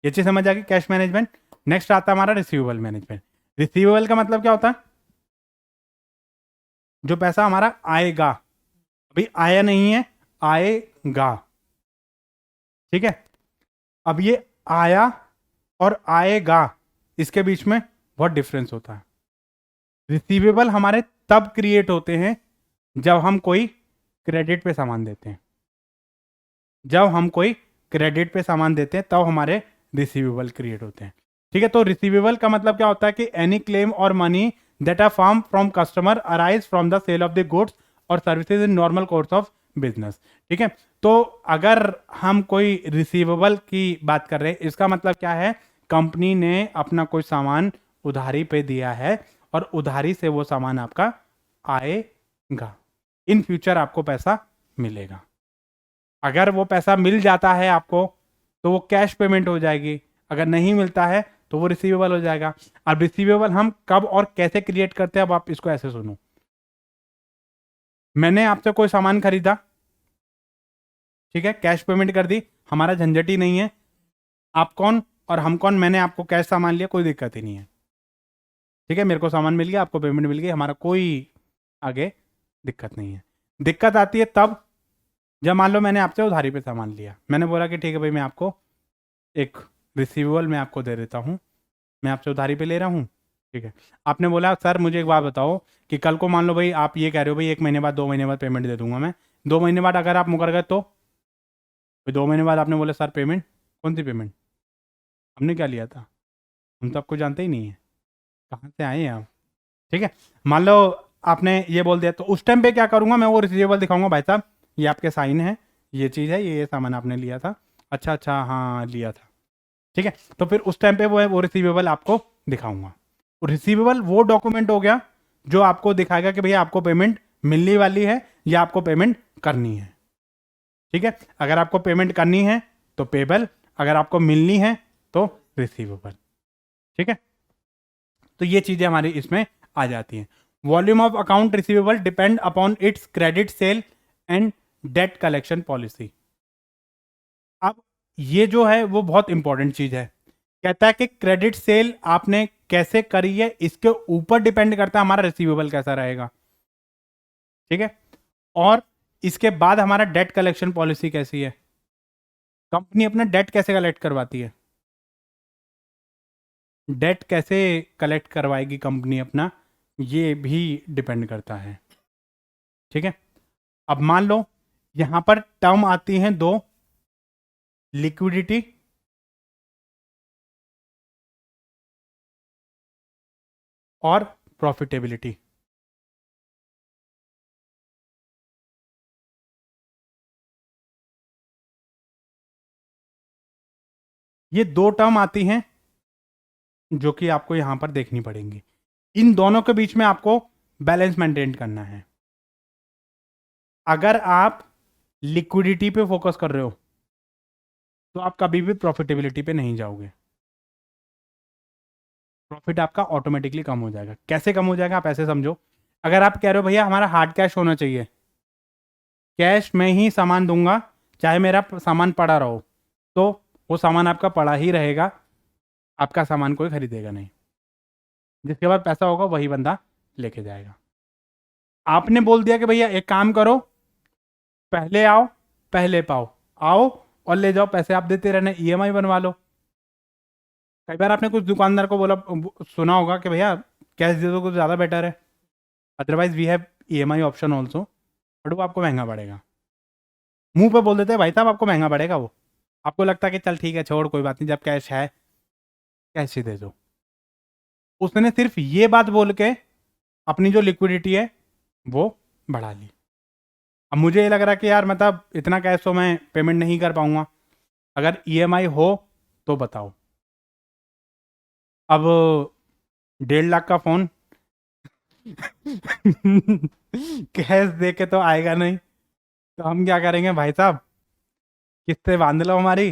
ये चीज़ समझ आ गई कैश मैनेजमेंट। नेक्स्ट आता है हमारा रिसीवेबल मैनेजमेंट। रिसीवेबल का मतलब क्या होता है? जो पैसा हमारा आएगा, अभी आया नहीं है, आएगा। ठीक है, अब ये आया और आएगा, इसके बीच में बहुत डिफरेंस होता है। रिसीवेबल हमारे तब क्रिएट होते हैं जब हम कोई क्रेडिट पे सामान देते हैं। जब हम कोई क्रेडिट पे सामान देते हैं तब हमारे रिसीवेबल क्रिएट होते हैं। ठीक है, तो रिसीवेबल का मतलब क्या होता है कि एनी क्लेम और money that are form from customer arise from the sale of the goods और services in normal course of business. ठीक है, तो अगर हम कोई रिसीवेबल की बात कर रहे हैं, इसका मतलब क्या है? कंपनी ने अपना कोई सामान उधारी पे दिया है और उधारी से वो सामान आपका आएगा, इन फ्यूचर आपको पैसा मिलेगा। अगर वो पैसा मिल जाता है आपको तो वो कैश पेमेंट हो जाएगी, अगर नहीं मिलता है तो वो रिसीवेबल हो जाएगा। अब रिसीवेबल हम कब और कैसे क्रिएट करते हैं, अब आप इसको ऐसे सुनो। मैंने आपसे कोई सामान खरीदा, ठीक है, कैश पेमेंट कर दी, हमारा झंझट ही नहीं है। आप कौन और हम कौन, मैंने आपको कैश सामान लिया, कोई दिक्कत ही नहीं है। ठीक है, मेरे को सामान मिल गया, आपको पेमेंट मिल गई, हमारा कोई आगे दिक्कत नहीं है। दिक्कत आती है तब जब मान लो मैंने आपसे उधारी पे सामान लिया, मैंने बोला कि ठीक है भाई मैं आपको एक रिसीवेबल मैं आपको दे देता हूँ, मैं आपसे उधारी पे ले रहा हूँ। ठीक है, आपने बोला सर मुझे एक बात बताओ कि कल को मान लो भाई आप ये कह रहे हो भाई 1 महीने बाद 2 महीने बाद पेमेंट दे दूंगा मैं, 2 महीने बाद अगर आप मुकर गए तो? 2 महीने बाद आपने बोला सर पेमेंट, कौन सी पेमेंट? हमने क्या लिया था? हम तो आपको जानते ही नहीं है, कहाँ से आए हैं आप? ठीक है, मान लो आपने ये बोल दिया, तो उस टाइम पे क्या करूंगा मैं? वो रिसीवेबल दिखाऊंगा, भाई साहब ये आपके साइन है, ये चीज़ है, ये सामान आपने लिया था। अच्छा अच्छा, हाँ लिया था। ठीक है, तो फिर उस टाइम पे वो है वो रिसीवेबल आपको दिखाऊंगा। रिसीवेबल वो डॉक्यूमेंट हो गया जो आपको दिखाएगा कि भैया आपको पेमेंट मिलने वाली है या आपको पेमेंट करनी है। ठीक है, अगर आपको पेमेंट करनी है तो पेबल, अगर आपको मिलनी है तो रिसीवेबल। ठीक है, तो ये चीजें हमारी इसमें आ जाती हैं। Volume of account receivable depend upon its credit sale and debt collection policy. अब ये जो है वो बहुत इंपॉर्टेंट चीज है। कहता है कि क्रेडिट सेल आपने कैसे करी है इसके ऊपर डिपेंड करता है हमारा रिसीवेबल कैसा रहेगा। ठीक है, और इसके बाद हमारा डेट कलेक्शन पॉलिसी कैसी है, कंपनी अपना डेट कैसे कलेक्ट करवाती है, डेट कैसे कलेक्ट करवाएगी कंपनी अपना, ये भी डिपेंड करता है। ठीक है, अब मान लो यहां पर टर्म आती हैं दो, लिक्विडिटी और प्रॉफिटेबिलिटी। ये दो टर्म आती हैं जो कि आपको यहां पर देखनी पड़ेंगी। इन दोनों के बीच में आपको बैलेंस मेंटेन करना है। अगर आप लिक्विडिटी पे फोकस कर रहे हो तो आप कभी भी प्रॉफिटेबिलिटी पे नहीं जाओगे, प्रॉफिट आपका ऑटोमेटिकली कम हो जाएगा। कैसे कम हो जाएगा आप ऐसे समझो, अगर आप कह रहे हो भैया हमारा हार्ड कैश होना चाहिए, कैश में ही सामान दूंगा चाहे मेरा सामान पड़ा रहो, तो वो सामान आपका पड़ा ही रहेगा, आपका सामान कोई खरीदेगा नहीं। जिसके बाद पैसा होगा वही बंदा लेके जाएगा। आपने बोल दिया कि भैया एक काम करो, पहले आओ पहले पाओ, आओ और ले जाओ, पैसे आप देते रहना, ईएमआई बनवा लो। कई बार आपने कुछ दुकानदार को बोला, सुना होगा कि भैया कैश दे दो कुछ ज़्यादा बेटर है, otherwise we have EMI option also, but वो आपको महंगा पड़ेगा। मुंह पे बोल देते हैं भाई साहब आपको महंगा पड़ेगा, वो आपको लगता है कि चल ठीक है छोड़ कोई बात नहीं, जब कैश है कैश ही दे दो। उसने सिर्फ ये बात बोल के अपनी जो लिक्विडिटी है वो बढ़ा ली। अब मुझे ये लग रहा है कि यार मतलब इतना कैश तो मैं पेमेंट नहीं कर पाऊंगा, अगर ईएमआई हो तो बताओ। अब 1.5 लाख का फोन कैश दे के तो आएगा नहीं, तो हम क्या करेंगे भाई साहब, किस्तें बांध लो हमारी,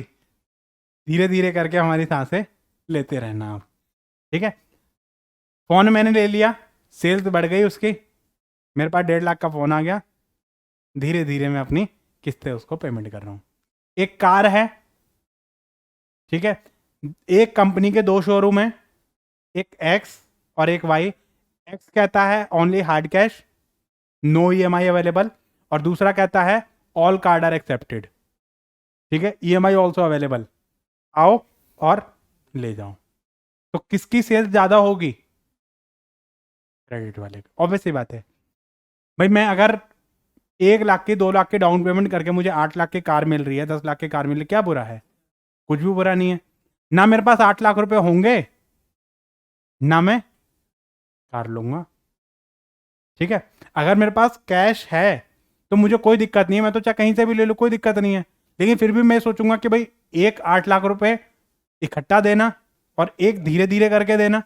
धीरे धीरे करके हमारी सांसें लेते रहना आप। ठीक है, फोन मैंने ले लिया, सेल्स बढ़ गई उसकी, मेरे पास 1.5 लाख का फोन आ गया, धीरे धीरे मैं अपनी किस्तें उसको पेमेंट कर रहा हूँ। एक कार है, ठीक है, एक कंपनी के दो शोरूम है, एक एक्स और एक वाई। एक्स कहता है only hard cash, no EMI available, और दूसरा कहता है ऑल कार्ड आर एक्सेप्टेड। ठीक है, ईएमआई ऑल्सो अवेलेबल, आओ और ले जाओ। तो किसकी सेल्स ज्यादा होगी, क्रेडिट वाले की, ऑब्वियस सी बात है। भाई मैं अगर 1 लाख की 2 लाख की डाउन पेमेंट करके मुझे 8 लाख की कार मिल रही है, 10 लाख की कार मिल रही है, क्या बुरा है, कुछ भी बुरा नहीं है। ना मेरे पास 8 लाख रुपए होंगे ना मैं कार लूंगा। ठीक है, अगर मेरे पास कैश है तो मुझे कोई दिक्कत नहीं है, मैं तो चाहे कहीं से भी ले लूँ, कोई दिक्कत नहीं है। लेकिन फिर भी मैं सोचूंगा कि भाई एक 8 लाख रुपए इकट्ठा देना और एक धीरे धीरे करके देना,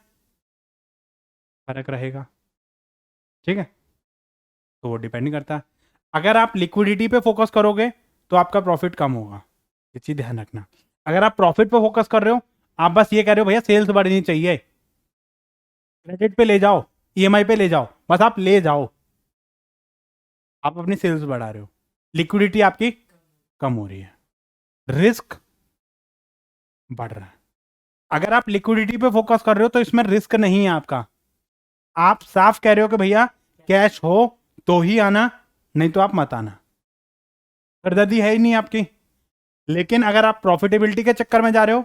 फर्क रहेगा। ठीक है, तो वो डिपेंड करता है। अगर आप लिक्विडिटी पे फोकस करोगे तो आपका प्रॉफिट कम होगा, ये चीज ध्यान रखना। अगर आप प्रॉफिट पे फोकस कर रहे हो, आप बस ये कह रहे हो भैया सेल्स बढ़नी चाहिए, क्रेडिट पे ले जाओ, ईएमआई पे ले जाओ, बस आप ले जाओ, आप अपनी सेल्स बढ़ा रहे हो, लिक्विडिटी आपकी कम हो रही है, रिस्क बढ़ रहा है। अगर आप लिक्विडिटी पे फोकस कर रहे हो तो इसमें रिस्क नहीं है आपका, आप साफ कह रहे हो कि भैया कैश हो तो ही आना, नहीं तो आप मत आना, सरदर्दी है ही नहीं आपकी। लेकिन अगर आप प्रॉफिटेबिलिटी के चक्कर में जा रहे हो,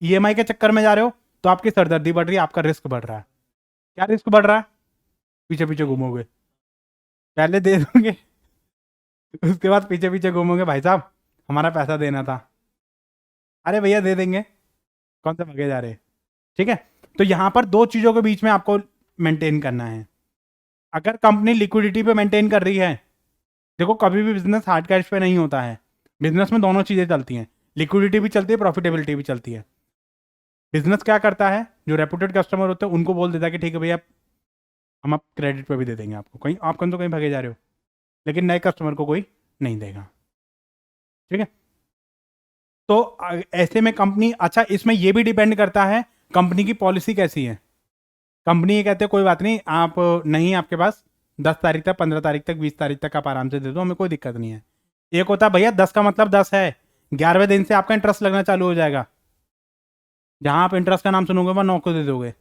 ईएमआई के चक्कर में जा रहे हो, तो आपकी सरदर्दी बढ़ रही है, आपका रिस्क बढ़ रहा है। क्या रिस्क बढ़ रहा है, पीछे पीछे घूमोगे, पहले दे दोगे उसके बाद पीछे पीछे घूमोगे, भाई साहब हमारा पैसा देना था, अरे भैया दे देंगे, कौन से भागे जा रहे हैं। ठीक है, तो यहां पर दो चीजों के बीच में आपको मेंटेन करना है। अगर कंपनी लिक्विडिटी पे मेंटेन कर रही है, देखो कभी भी बिजनेस हार्ड कैश पे नहीं होता है, बिजनेस में दोनों चीजें चलती हैं, लिक्विडिटी भी चलती है, प्रॉफिटेबिलिटी भी चलती है। बिजनेस क्या करता है, जो रेपुटेड कस्टमर होते हैं उनको बोल देता है कि ठीक है भैया हम आप क्रेडिट पे भी दे देंगे आपको, कहीं आप कहीं तो कहीं भागे जा रहे हो, लेकिन नए कस्टमर को कोई नहीं देगा। ठीक है, तो ऐसे में कंपनी, अच्छा इसमें ये भी डिपेंड करता है कंपनी की पॉलिसी कैसी है। कंपनी ये कहते हैं कोई बात नहीं, आप नहीं आपके पास 10 तारीख तक, 15 तारीख तक, 20 तारीख तक आप आराम से दे दो, हमें कोई दिक्कत नहीं है। एक होता है भैया 10 का मतलब 10 है, 11वें दिन से आपका इंटरेस्ट लगना चालू हो जाएगा। जहां आप इंटरेस्ट का नाम सुनोगे वह 9 को दे दोगे।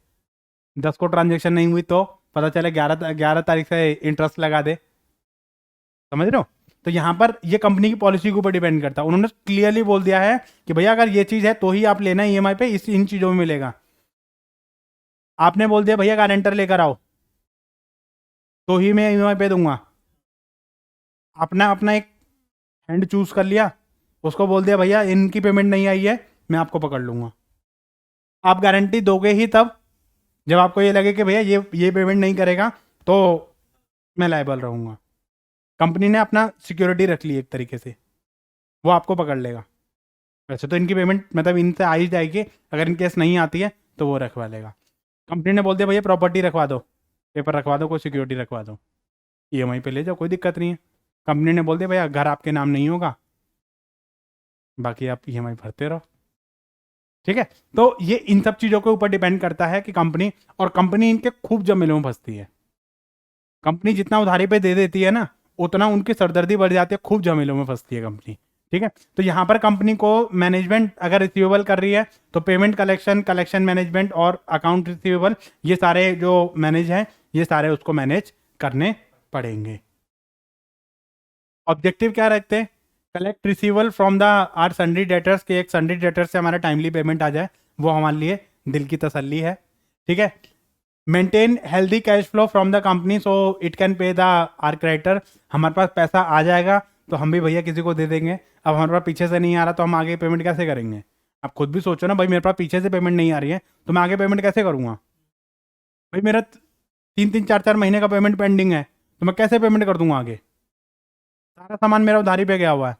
10 को ट्रांजेक्शन नहीं हुई तो पता चले 11 तारीख से इंटरेस्ट लगा दे। समझ रहे हो? तो यहाँ पर ये कंपनी की पॉलिसी के ऊपर डिपेंड करता है। उन्होंने क्लियरली बोल दिया है कि भैया अगर ये चीज़ है तो ही आप लेना ईएमआई पे, इस इन चीज़ों में मिलेगा। आपने बोल दिया भैया गारंटर लेकर आओ तो ही मैं ईएमआई पे दूंगा। अपना अपना एक हैंड चूज कर लिया, उसको बोल दिया भैया इनकी पेमेंट नहीं आई है, मैं आपको पकड़ लूंगा। आप गारंटी दोगे ही तब जब आपको ये लगे कि भैया ये पेमेंट नहीं करेगा तो मैं लायबल रहूंगा। कंपनी ने अपना सिक्योरिटी रख ली एक तरीके से, वो आपको पकड़ लेगा। वैसे तो इनकी पेमेंट मतलब इनसे आ ही जाएगी, अगर इनकेस नहीं आती है तो वो रखवा लेगा। कंपनी ने बोल दिया भैया प्रॉपर्टी रखवा दो, पेपर रखवा दो, कोई सिक्योरिटी रखवा दो, ईएमआई पे ले जाओ, कोई दिक्कत नहीं है। कंपनी ने बोल दिया भैया घर आपके नाम नहीं होगा, बाकी आप ईएमआई भरते रहो। ठीक है, तो ये इन सब चीज़ों के ऊपर डिपेंड करता है कि कंपनी, और कंपनी इनके खूब जमीलों में फंसती है। कंपनी जितना उधारी पे दे देती है ना, उतना उनकी सरदर्दी बढ़ जाती है, खूब जमीलों में फंसती है कंपनी। ठीक है, तो यहाँ पर कंपनी को मैनेजमेंट अगर रिसीवेबल कर रही है तो पेमेंट कलेक्शन, कलेक्शन मैनेजमेंट और अकाउंट रिसीवेबल, ये सारे जो मैनेज हैं ये सारे उसको मैनेज करने पड़ेंगे। ऑब्जेक्टिव क्या रखते हैं? Collect receival from the are sundry debtors, के एक सन्ड्री डेटर्स से हमारा टाइमली पेमेंट आ जाए, वो हमारे लिए दिल की तसल्ली है। ठीक है, maintain healthy cash flow from the company so it can pay the are creditor, हमारे पास पैसा आ जाएगा तो हम भी भैया किसी को दे देंगे। अब हमारे पास पीछे से नहीं आ रहा तो हम आगे पेमेंट कैसे करेंगे? आप खुद भी सोचो ना भाई, मेरे पास पीछे से पेमेंट नहीं आ रही है तो मैं आगे पेमेंट कैसे करूँगा? भाई मेरा 3-3 4-4 महीने का पेमेंट पेंडिंग है तो मैं कैसे पेमेंट कर दूंगा आगे? सारा सामान मेरा उधारी पे गया हुआ है।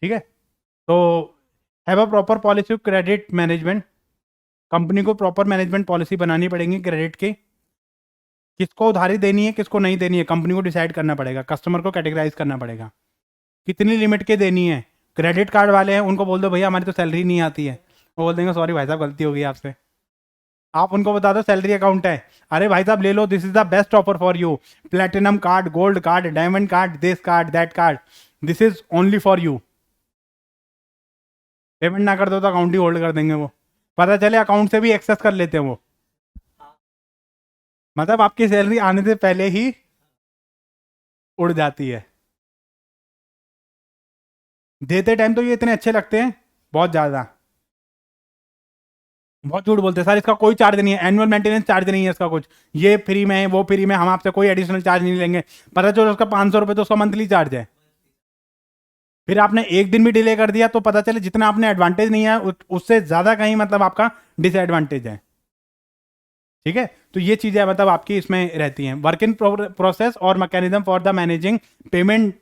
ठीक है, तो have a proper policy credit management, company को प्रॉपर मैनेजमेंट पॉलिसी बनानी पड़ेगी क्रेडिट की। किसको उधारी देनी है किसको नहीं देनी है कंपनी को डिसाइड करना पड़ेगा, कस्टमर को कैटेगराइज करना पड़ेगा, कितनी लिमिट के देनी है। क्रेडिट कार्ड वाले हैं उनको बोल दो भैया हमारी तो सैलरी नहीं आती है, वो बोल देंगे सॉरी भाई साहब गलती हो गई आपसे। आप उनको बता दो सैलरी अकाउंट है, अरे भाई साहब ले लो, this is the best offer for you, platinum card, gold card, diamond card, this card, that card, this is only for you. Payment ना कर दो तो अकाउंट ही होल्ड कर देंगे वो, पता चले अकाउंट से भी एक्सेस कर लेते हैं वो, मतलब आपकी सैलरी आने से पहले ही उड़ जाती है। देते टाइम तो ये इतने अच्छे लगते हैं, बहुत ज़्यादा, बहुत झूठ बोलते हैं सर, इसका कोई चार्ज नहीं है, एनुअल मेंटेनेंस चार्ज नहीं है इसका कुछ, ये फ्री में है वो फ्री में, हम आपसे कोई एडिशनल चार्ज नहीं लेंगे। पता चलो उसका 500 रुपये तो उसका मंथली चार्ज है। फिर आपने एक दिन भी डिले कर दिया तो पता चले जितना आपने एडवांटेज नहीं है उससे ज़्यादा कहीं मतलब आपका डिसएडवांटेज है। ठीक है, तो ये चीज़ें मतलब आपकी इसमें रहती हैं। वर्क इन प्रोसेस और mechanism for the managing payment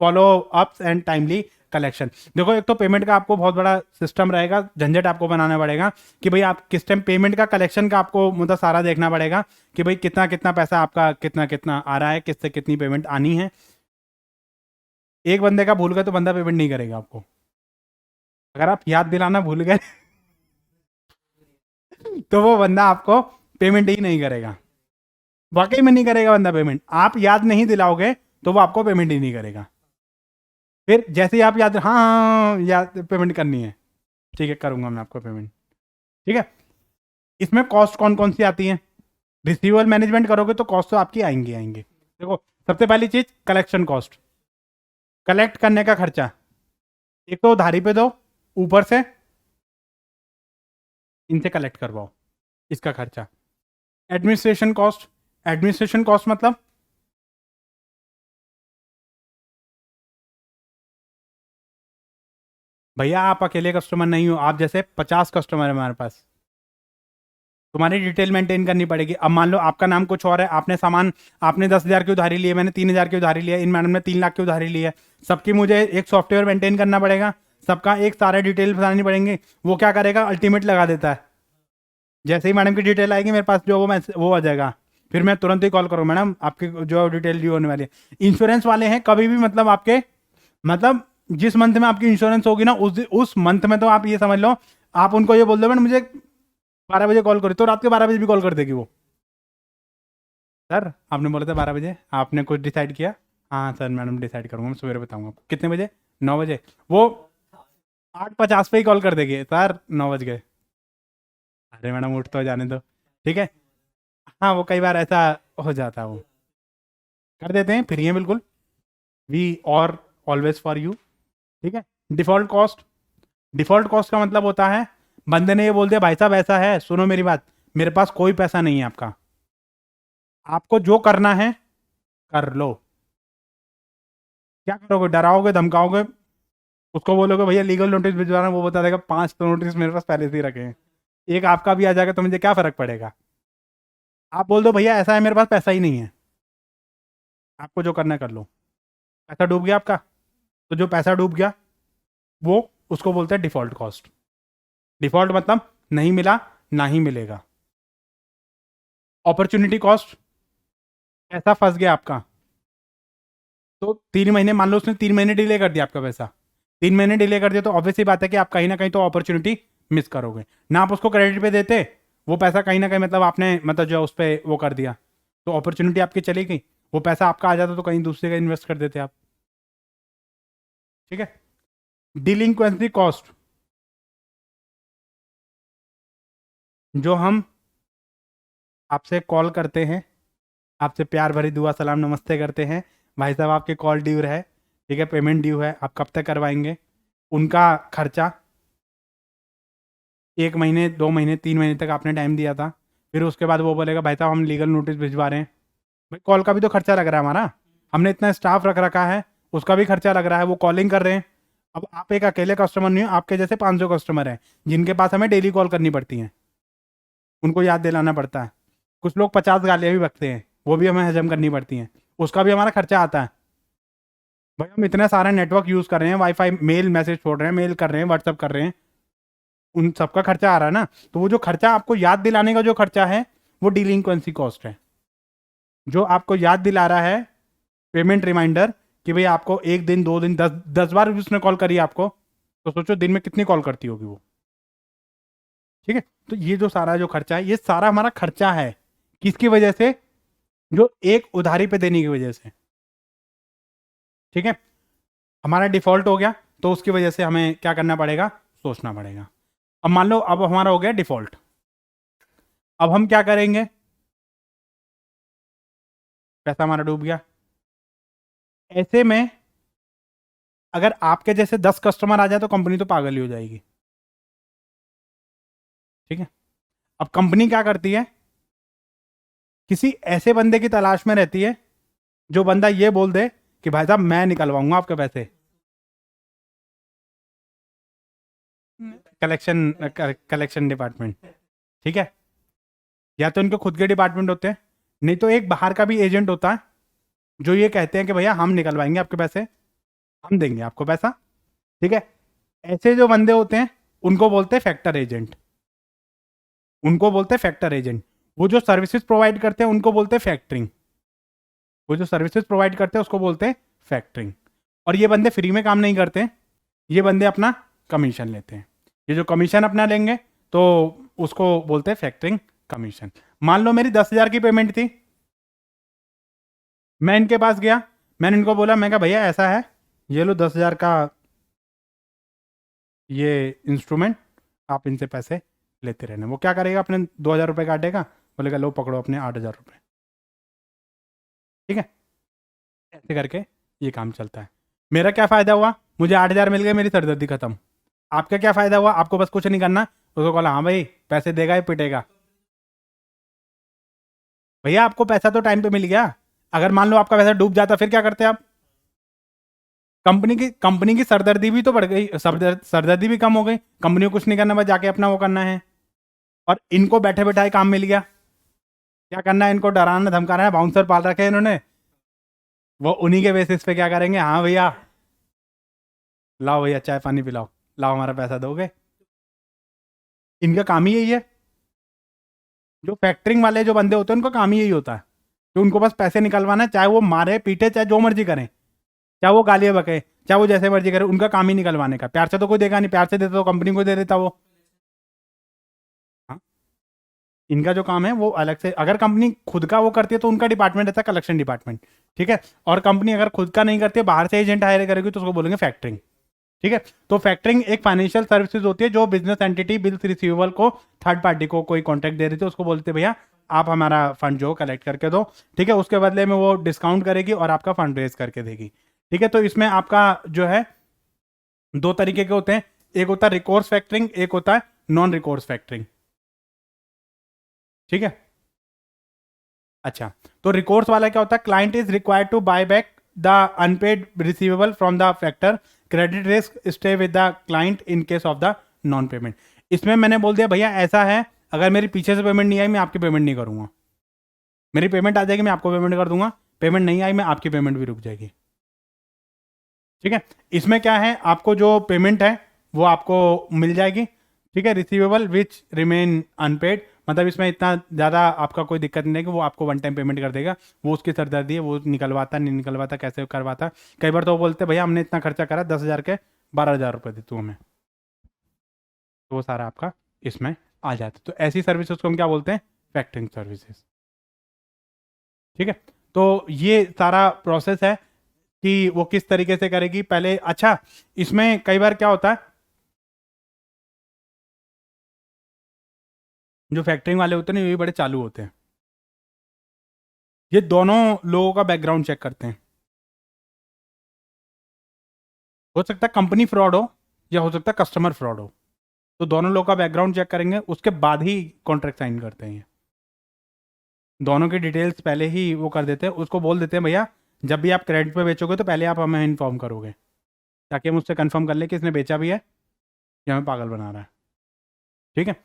follow ups and timely collection. देखो एक तो पेमेंट का आपको बहुत बड़ा सिस्टम रहेगा, झंझट आपको बनाना पड़ेगा कि भाई आप किस टाइम पेमेंट का, कलेक्शन का आपको मतलब सारा देखना पड़ेगा कि भाई कितना कितना पैसा आपका कितना कितना आ रहा है, किससे कितनी पेमेंट आनी है। एक बंदे का भूल गए तो बंदा पेमेंट नहीं करेगा आपको, अगर आप याद दिलाना भूल गए तो वो बंदा आपको पेमेंट ही नहीं करेगा, वाकई में नहीं करेगा बंदा पेमेंट। आप याद नहीं दिलाओगे तो वो आपको पेमेंट ही नहीं करेगा। फिर जैसे ही आप याद, हाँ हाँ याद पेमेंट करनी है, ठीक है करूंगा मैं आपको पेमेंट। ठीक है, इसमें कॉस्ट कौन कौन सी आती है? रिसीवेबल मैनेजमेंट करोगे तो कॉस्ट तो आपकी आएंगे आएंगे। देखो सबसे पहली चीज कलेक्शन कॉस्ट, कलेक्ट करने का खर्चा, एक तो उधारी पे दो, ऊपर से इनसे कलेक्ट करवाओ, इसका खर्चा। एडमिनिस्ट्रेशन कॉस्ट, एडमिनिस्ट्रेशन कॉस्ट मतलब भैया आप अकेले कस्टमर नहीं हो, आप जैसे 50 कस्टमर है हमारे पास, तुम्हारी डिटेल मेंटेन करनी पड़ेगी। अब मान लो आपका नाम कुछ और है, आपने सामान, आपने 10,000 की उधारी ली है, मैंने 3,000 की उधारी लिया, इन मैडम ने 3 लाख की उधारी ली है, सबकी मुझे एक सॉफ्टवेयर मेंटेन करना पड़ेगा, सबका एक सारे डिटेल बतानी पड़ेंगे। वो क्या करेगा, अल्टीमेट लगा देता है, जैसे ही मैडम की डिटेल आएगी मेरे पास जो वो आ जाएगा, फिर मैं तुरंत ही कॉल करूँ मैडम आपकी जो डिटेल ड्यू होने वाली है। इंश्योरेंस वाले हैं कभी भी मतलब आपके मतलब जिस मंथ में आपकी इंश्योरेंस होगी ना उस मंथ में तो आप ये समझ लो, आप उनको ये बोल दो मैडम मुझे 12 बजे कॉल करो, तो रात के 12 बजे भी कॉल कर देगी वो। सर आपने बोला था 12 बजे, आपने कुछ डिसाइड किया? हाँ सर मैडम डिसाइड करूंगा, मैं सवेरे बताऊंगा आपको। कितने बजे? 9 बजे। वो 8:50 पे ही कॉल कर देगी, सर 9 बज गए। अरे मैडम उठ तो जाने दो, ठीक है। हाँ वो कई बार ऐसा हो जाता है, वो कर देते हैं, फ्री है बिल्कुल। वी और ऑलवेज फॉर यू, ठीक है। डिफॉल्ट कॉस्ट, डिफॉल्ट कॉस्ट का मतलब होता है बंदे ने ये बोल दिया भाई साहब ऐसा है, सुनो मेरी बात, मेरे पास कोई पैसा नहीं है आपका, आपको जो करना है कर लो। क्या करोगे? डराओगे, धमकाओगे, उसको बोलोगे भैया लीगल नोटिस भिजवाना, वो बता देगा 5 तो नोटिस मेरे पास पहले से ही रखे हैं, एक आपका भी आ जाएगा तो मुझे क्या फर्क पड़ेगा। आप बोल दो भैया ऐसा है मेरे पास पैसा ही नहीं है, आपको जो करना है कर लो। पैसा डूब गया आपका, तो जो पैसा डूब गया वो उसको बोलते हैं डिफॉल्ट कॉस्ट। डिफॉल्ट मतलब नहीं मिला, ना ही मिलेगा। अपॉर्चुनिटी कॉस्ट, पैसा फंस गया आपका, तो 3 महीने, मान लो उसने 3 महीने डिले कर दिया आपका पैसा, 3 महीने डिले कर दिया, तो ऑब्वियस सी बात है कि आप कहीं ना कहीं तो अपॉर्चुनिटी मिस करोगे ना। आप उसको क्रेडिट पे देते, वो पैसा कहीं ना कहीं मतलब आपने मतलब जो उस पर वो कर दिया, तो अपॉर्चुनिटी आपकी चली गई, वो पैसा आपका आ जाता तो कहीं दूसरे का इन्वेस्ट कर देते आप, ठीक है। डिलिंक्वेंसी कॉस्ट, जो हम आपसे कॉल करते हैं, आपसे प्यार भरी दुआ सलाम नमस्ते करते हैं, भाई साहब आपके कॉल ड्यू है, ठीक है, पेमेंट ड्यू है, आप कब तक करवाएंगे, उनका खर्चा 1 महीने 2 महीने 3 महीने तक आपने टाइम दिया था, फिर उसके बाद वो बोलेगा भाई साहब हम लीगल नोटिस भिजवा रहे हैं। भाई कॉल का भी तो खर्चा लग रहा है हमारा, हमने इतना स्टाफ रख रखा है, उसका भी खर्चा लग रहा है, वो कॉलिंग कर रहे हैं। अब आप एक अकेले कस्टमर नहीं हो, आपके जैसे 500 कस्टमर हैं जिनके पास हमें डेली कॉल करनी पड़ती है, उनको याद दिलाना पड़ता है। कुछ लोग 50 गालियाँ भी बकते हैं, वो भी हमें हजम करनी पड़ती हैं, उसका भी हमारा खर्चा आता है। भाई हम इतने सारे नेटवर्क यूज़ कर रहे हैं, वाईफाई, मेल मैसेज छोड़ रहे हैं, मेल कर रहे हैं, व्हाट्सअप कर रहे हैं, उन सबका खर्चा आ रहा है ना। तो वो जो खर्चा आपको याद दिलाने का जो खर्चा है वो डिलिंक्वेंसी कॉस्ट है, जो आपको याद दिला रहा है पेमेंट रिमाइंडर कि भाई आपको 1 दिन 2 दिन 10 10 बार भी उसने कॉल करी आपको, तो सोचो दिन में कितनी कॉल करती होगी वो, ठीक है। तो ये जो सारा जो खर्चा है, ये सारा हमारा खर्चा है, किसकी वजह से? जो एक उधारी पे देने की वजह से, ठीक है। हमारा डिफॉल्ट हो गया, तो उसकी वजह से हमें क्या करना पड़ेगा? सोचना पड़ेगा। अब मान लो अब हमारा हो गया डिफॉल्ट, अब हम क्या करेंगे? पैसा हमारा डूब गया, ऐसे में अगर आपके जैसे 10 कस्टमर आ जाए तो कंपनी तो पागल ही हो जाएगी, ठीक है। अब कंपनी क्या करती है? किसी ऐसे बंदे की तलाश में रहती है जो बंदा ये बोल दे कि भाई साहब मैं निकलवाऊंगा आपके पैसे। कलेक्शन, कलेक्शन डिपार्टमेंट, ठीक है। या तो इनके खुद के डिपार्टमेंट होते हैं, नहीं तो एक बाहर का भी एजेंट होता है जो ये कहते हैं कि भैया हम निकलवाएंगे आपके पैसे, हम देंगे आपको पैसा, ठीक है। ऐसे जो बंदे होते हैं उनको बोलते हैं फैक्टर एजेंट, उनको बोलते हैं फैक्टर एजेंट। वो जो सर्विसेज प्रोवाइड करते हैं उनको बोलते हैं फैक्टरिंग, वो जो सर्विसेज प्रोवाइड करते हैं उसको बोलते हैं फैक्टरिंग। और ये बंदे फ्री में काम नहीं करते, ये बंदे अपना कमीशन लेते हैं। ये जो कमीशन अपना लेंगे तो उसको बोलते हैं फैक्टरिंग कमीशन। मान लो मेरी 10,000 की पेमेंट थी, मैं इनके पास गया, मैंने इनको बोला, मैं कहा भैया ऐसा है, ये लो 10,000 का ये इंस्ट्रूमेंट, आप इनसे पैसे लेते रहना। वो क्या करेगा? अपने 2,000 रुपये काटेगा, बोलेगा लो पकड़ो अपने 8,000 रुपये, ठीक है। ऐसे करके ये काम चलता है। मेरा क्या फ़ायदा हुआ? मुझे 8,000 मिल गए, मेरी सरदर्दी खत्म। आपका क्या फ़ायदा हुआ? आपको बस कुछ नहीं करना, उसको बोला हाँ भाई पैसे देगा या पिटेगा। भैया आपको पैसा तो टाइम पे मिल गया, अगर मान लो आपका पैसा डूब जाता फिर क्या करते आप? कंपनी की सरदर्दी भी तो बढ़ गई, सरदर्दी भी कम हो गई, कंपनी को कुछ नहीं करना, बस जाके अपना वो करना है। और इनको बैठे बैठाए काम मिल गया, क्या करना है? इनको डराना धमकाना है, बाउंसर पाल रखे हैं इन्होंने, वो उन्हीं के बेसिस पे क्या करेंगे? हाँ भैया लाओ भैया चाय पानी पिलाओ, लाओ हमारा पैसा दोगे। इनका काम ही यही है। जो फैक्टरिंग वाले जो बंदे होते हैं उनका काम ही यही होता है कि उनको बस पैसे निकलवाना है, चाहे वो मारे पीटे चाहे जो मर्जी करें, चाहे वो गालियां बके, चाहे वो जैसे मर्जी करे, उनका काम ही निकलवाने का। प्यार से तो कोई देगा नहीं, प्यार से देता तो कंपनी को दे देता वो। हाँ, इनका जो काम है वो अलग से, अगर कंपनी खुद का वो करती है तो उनका डिपार्टमेंट रहता है कलेक्शन डिपार्टमेंट, ठीक है। और कंपनी अगर खुद का नहीं करती है, बाहर से एजेंट हायर करेगी, तो उसको बोलेंगे फैक्टरिंग, ठीक है। तो फैक्टरिंग एक फाइनेंशियल सर्विसेज होती है जो बिजनेस एंटिटी बिल्स रिसीवेबल को थर्ड पार्टी को कोई कॉन्ट्रैक्ट दे रही थी, उसको बोलते हैं भैया आप हमारा फंड जो कलेक्ट करके दो, ठीक है। उसके बदले में वो डिस्काउंट करेगी और आपका फंड रेज करके देगी, ठीक है। तो इसमें आपका जो है दो तरीके के होते हैं, एक होता है रिकोर्स फैक्टरिंग, एक होता है नॉन रिकोर्स फैक्टरिंग, ठीक है। अच्छा, तो रिकोर्स वाला क्या होता है, client is required to buy back the unpaid receivable from the factor, credit risk stay with the client in case of the non payment. इसमें मैंने बोल दिया भैया ऐसा है, अगर मेरी पीछे से पेमेंट नहीं आई मैं आपकी पेमेंट नहीं करूंगा, मेरी पेमेंट आ जाएगी मैं आपको पेमेंट कर दूंगा, पेमेंट नहीं आई मैं आपकी पेमेंट भी रुक जाएगी, ठीक है। इसमें क्या है, आपको जो पेमेंट है वो आपको मिल जाएगी, ठीक है। रिसीवेबल विच रिमेन अनपेड, मतलब इसमें इतना ज़्यादा आपका कोई दिक्कत नहीं है कि वो आपको वन टाइम पेमेंट कर देगा, वो उसकी सरदर्दी है, वो निकलवाता नहीं निकलवाता कैसे करवाता। कई बार तो वो बोलते भैया हमने इतना खर्चा करा 10,000 के 12,000 रुपये दे तू हमें, तो वो सारा आपका इसमें आ जाता है। तो ऐसी सर्विसेज को हम क्या बोलते हैं, फैक्टरिंग सर्विसेज, ठीक है। तो ये सारा प्रोसेस है कि वो किस तरीके से करेगी पहले। अच्छा, इसमें कई बार क्या होता है, जो फैक्टरिंग वाले होते हैं ना ये भी बड़े चालू होते हैं, ये दोनों लोगों का बैकग्राउंड चेक करते हैं। हो सकता है कंपनी फ्रॉड हो या हो सकता है कस्टमर फ्रॉड हो, तो दोनों लोगों का बैकग्राउंड चेक करेंगे, उसके बाद ही कॉन्ट्रैक्ट साइन करते हैं ये। दोनों की डिटेल्स पहले ही वो कर देते हैं, उसको बोल देते हैं भैया जब भी आप क्रेडिट पे बेचोगे तो पहले आप हमें इन्फॉर्म करोगे, ताकि हम उससे कंफर्म कर ले कि इसने बेचा भी है या हमें पागल बना रहा है, ठीक है।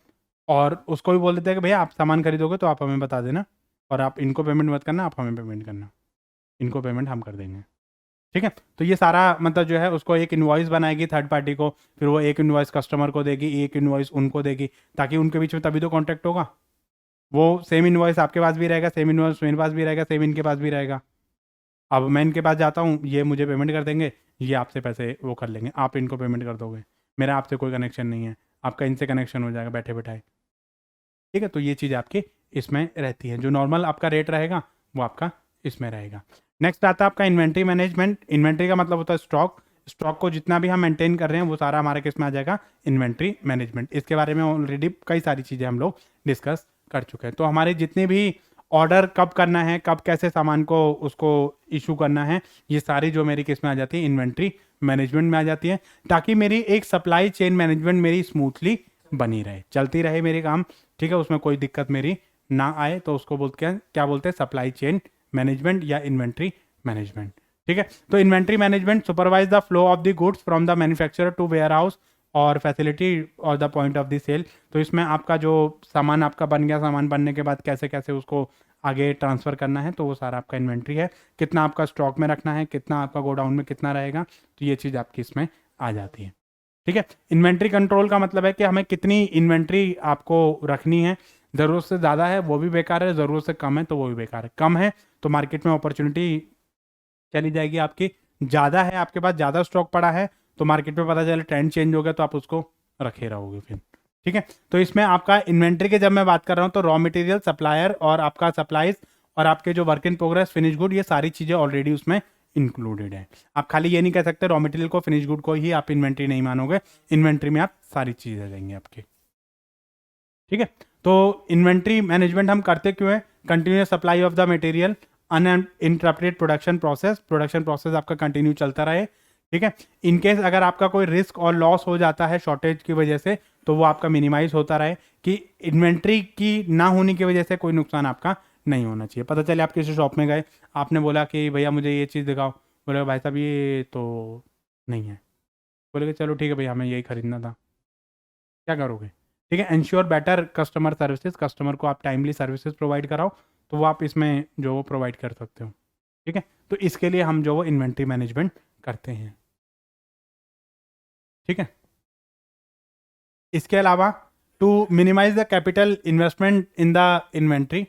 और उसको भी बोल देते हैं कि भैया आप सामान खरीदोगे तो आप हमें बता देना, और आप इनको पेमेंट मत करना, आप हमें पेमेंट करना, इनको पेमेंट हम कर देंगे, ठीक है। तो ये सारा मतलब जो है उसको एक इन्वॉइस बनाएगी थर्ड पार्टी को, फिर वो एक इन्वॉइस कस्टमर को देगी, एक इन्वॉइस उनको देगी, ताकि उनके बीच में तभी तो कॉन्टैक्ट होगा। वो सेम इन्वॉइस आपके पास भी रहेगा, सेम इन्वॉइस मेरे पास भी रहेगा, सेम इनके पास भी रहेगा। अब मैं इनके पास जाता हूँ, ये मुझे पेमेंट कर देंगे, ये आपसे पैसे वो कर लेंगे, आप इनको पेमेंट कर दोगे, मेरा आपसे कोई कनेक्शन नहीं है, आपका इनसे कनेक्शन हो जाएगा बैठे बैठाए, ठीक है। तो ये चीज़ आपकी इसमें रहती है, जो नॉर्मल आपका रेट रहेगा वो आपका इसमें रहेगा। नेक्स्ट आता है आपका इन्वेंट्री मैनेजमेंट। इन्वेंट्री का मतलब होता है स्टॉक, स्टॉक को जितना भी हम मेंटेन कर रहे हैं वो सारा हमारे किस में आ जाएगा, इन्वेंट्री मैनेजमेंट। इसके बारे में ऑलरेडी कई सारी चीज़ें हम लोग डिस्कस कर चुके हैं। तो हमारे जितने भी ऑर्डर कब करना है, कब कैसे सामान को उसको इशू करना है, ये सारी जो मेरी किस में आ जाती है, इन्वेंट्री मैनेजमेंट में आ जाती है, ताकि मेरी एक सप्लाई चेन मैनेजमेंट मेरी स्मूथली बनी रहे, चलती रहे मेरी काम, ठीक है। उसमें कोई दिक्कत मेरी ना आए, तो उसको बोलते हैं, क्या बोलते हैं, सप्लाई चेन मैनेजमेंट या इन्वेंट्री मैनेजमेंट, ठीक है। तो inventory management supervise the flow of the goods from the manufacturer to warehouse और फैसिलिटी और the point of the sale. तो इसमें आपका जो सामान आपका बन गया, सामान बनने के बाद कैसे कैसे उसको आगे ट्रांसफ़र करना है, तो वो सारा आपका इन्वेंट्री है। कितना आपका स्टॉक में रखना है, कितना आपका गोडाउन में कितना रहेगा, तो ये चीज़ आपकी इसमें आ जाती है, ठीक है। इन्वेंट्री कंट्रोल का मतलब है कि हमें कितनी इन्वेंट्री आपको रखनी है, ज़रूरत से ज़्यादा है वो भी बेकार है, ज़रूरत से कम है तो वो भी बेकार है। कम है तो मार्केट में अपॉर्चुनिटी चली जाएगी आपकी, ज़्यादा है आपके पास ज़्यादा स्टॉक पड़ा है तो मार्केट में पता चले ट्रेंड चेंज हो गया तो आप उसको रखे रहोगे फिर, ठीक है। तो इसमें आपका इन्वेंट्री के जब मैं बात कर रहा हूँ तो रॉ मटेरियल, सप्लायर और आपका सप्लाईज और आपके जो work in progress, finish good, ये सारी चीज़ें ऑलरेडी उसमें इंक्लूडेड है। आप खाली ये नहीं कह सकते रॉ मटेरियल को, फिनिश गुड को ही आप इन्वेंट्री नहीं मानोगे, इन्वेंट्री में आप सारी चीज़ें आ जाएंगी आपकी, ठीक है। तो इन्वेंट्री मैनेजमेंट हम करते क्यों है, continuous supply of the material, uninterrupted production process आपका कंटिन्यू चलता रहे, ठीक है। इनकेस अगर आपका कोई रिस्क और लॉस हो जाता है शॉर्टेज की वजह से, तो वो आपका मिनिमाइज होता रहे, कि इन्वेंट्री की ना होने की वजह से कोई नुकसान आपका नहीं होना चाहिए। पता चले आप किसी शॉप में गए, आपने बोला कि भैया मुझे ये चीज़ दिखाओ, बोले भाई साहब ये तो नहीं है, बोले चलो ठीक है भैया हमें यही खरीदना था, क्या करोगे, ठीक है। Ensure better customer services, customer को आप टाइमली सर्विसेज प्रोवाइड कराओ, तो वो आप इसमें जो वो प्रोवाइड कर सकते हो, ठीक है। तो इसके लिए हम जो वो इन्वेंट्री मैनेजमेंट करते हैं, ठीक है। इसके अलावा to minimize the capital investment in the inventory,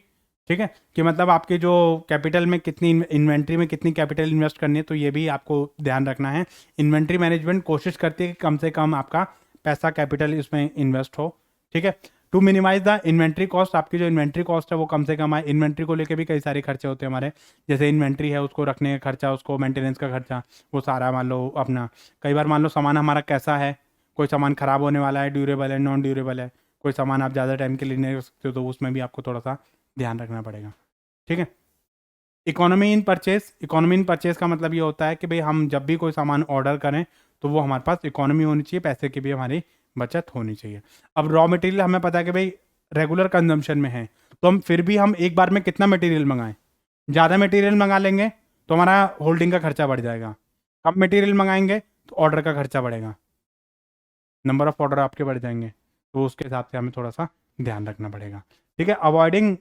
ठीक है, कि मतलब आपके जो कैपिटल में कितनी इन्वेंट्री में कितनी कैपिटल इन्वेस्ट करनी है, तो ये भी आपको ध्यान रखना है। इन्वेंट्री मैनेजमेंट कोशिश करती है कि कम से कम आपका पैसा कैपिटल इसमें इन्वेस्ट हो। ठीक है, to minimize the inventory cost, आपकी जो इन्वेंट्री कॉस्ट है वो कम से कम आए। इन्वेंट्री को लेके भी कई सारे खर्चे होते हैं हमारे, जैसे इन्वेंट्री है उसको रखने का खर्चा, उसको मेंटेनेंस का खर्चा, वो सारा मान लो अपना। कई बार मान लो सामान हमारा कैसा है, कोई सामान खराब होने वाला है, ड्यूरेबल है, नॉन ड्यूरेबल है, कोई सामान आप ज़्यादा टाइम के लिए नहीं रख सकते हो, तो उसमें भी आपको थोड़ा सा ध्यान रखना पड़ेगा। ठीक है, इकोनॉमी इन परचेज का मतलब ये होता है कि भाई हम जब भी कोई सामान ऑर्डर करें तो वो हमारे पास इकोनॉमी होनी चाहिए, पैसे की भी हमारी बचत होनी चाहिए। अब रॉ मटेरियल हमें पता है कि भाई रेगुलर कंजम्पशन में है, तो हम फिर भी हम एक बार में कितना मटेरियल मंगाएं। ज़्यादा मटेरियल मंगा लेंगे तो हमारा होल्डिंग का खर्चा बढ़ जाएगा, कम मटेरियल मंगाएंगे तो ऑर्डर का खर्चा बढ़ेगा, नंबर ऑफ ऑर्डर आपके बढ़ जाएंगे, तो उसके हिसाब से हमें थोड़ा सा ध्यान रखना पड़ेगा। ठीक है, avoiding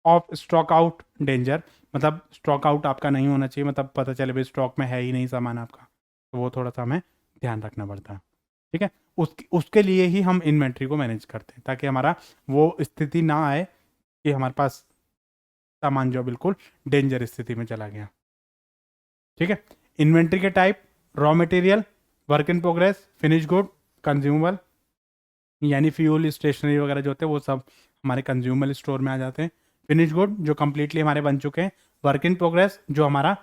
of stock out danger, मतलब स्टॉक आउट आपका नहीं होना चाहिए, मतलब पता चले भाई स्टॉक में है ही नहीं सामान आपका, तो वो थोड़ा सा हमें ध्यान रखना पड़ता है। ठीक है, उसके लिए ही हम इन्वेंट्री को मैनेज करते हैं, ताकि हमारा वो स्थिति ना आए कि हमारे पास सामान जो बिल्कुल डेंजर स्थिति में चला गया। ठीक है, इन्वेंट्री के type, raw material, work in progress, finish good, consumable, यानी फ्यूल स्टेशनरी वगैरह जो होते हैं वो सब हमारे कंज्यूमर स्टोर में आ जाते हैं। फिनिश गुड जो कंप्लीटली हमारे बन चुके हैं। वर्क इन प्रोग्रेस जो हमारा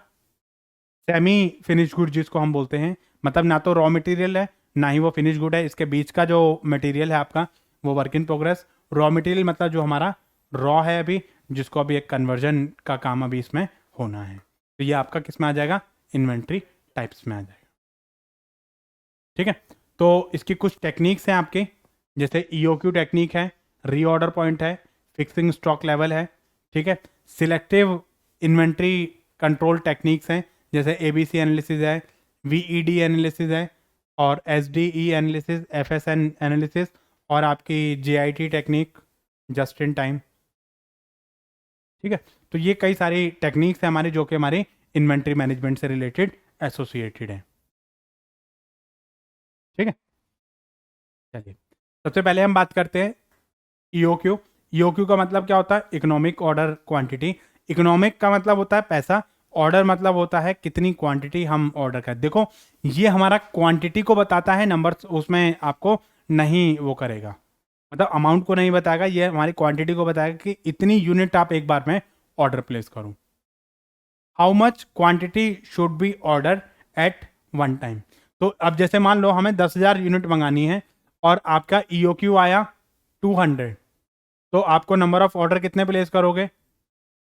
सेमी फिनिश गुड जिसको हम बोलते हैं, मतलब ना तो रॉ मटेरियल है ना ही वो फिनिश गुड है, इसके बीच का जो मटेरियल है आपका वो work in progress. Raw material मतलब जो हमारा रॉ है अभी, जिसको अभी एक कन्वर्जन का काम अभी इसमें होना है, तो ये आपका किस में आ जाएगा, इन्वेंट्री टाइप्स में आ जाएगा। ठीक है, तो इसकी कुछ टेक्निक्स हैं आपके, जैसे ईओक्यू टेक्निक है, रीऑर्डर पॉइंट है, फिक्सिंग स्टॉक लेवल है। ठीक है, सिलेक्टिव इन्वेंट्री कंट्रोल टेक्निक्स हैं, जैसे एबीसी एनालिसिस है, वीईडी एनालिसिस है, और एसडीई एनालिसिस, एफएसएन एनालिसिस, और आपकी JIT technique, just in time. ठीक है, तो ये कई सारी टेक्निक्स हैं हमारी जो कि हमारी इन्वेंट्री मैनेजमेंट से रिलेटेड एसोसिएटेड है। ठीक है, चलिए सबसे पहले हम बात करते हैं ईओक्यू। ईओक्यू का मतलब क्या होता है, इकोनॉमिक ऑर्डर क्वांटिटी। इकोनॉमिक का मतलब होता है पैसा, ऑर्डर मतलब होता है कितनी क्वांटिटी हम ऑर्डर करें। देखो ये हमारा क्वांटिटी को बताता है, नंबर्स उसमें आपको नहीं वो करेगा, मतलब अमाउंट को नहीं बताएगा, ये हमारी क्वांटिटी को बताएगा कि इतनी यूनिट आप एक बार में ऑर्डर प्लेस करूं। How much quantity should be order at one time. तो अब जैसे मान लो हमें 10,000 यूनिट मंगानी है और आपका ईओक्यू आया 200, तो आपको नंबर ऑफ ऑर्डर कितने प्लेस करोगे,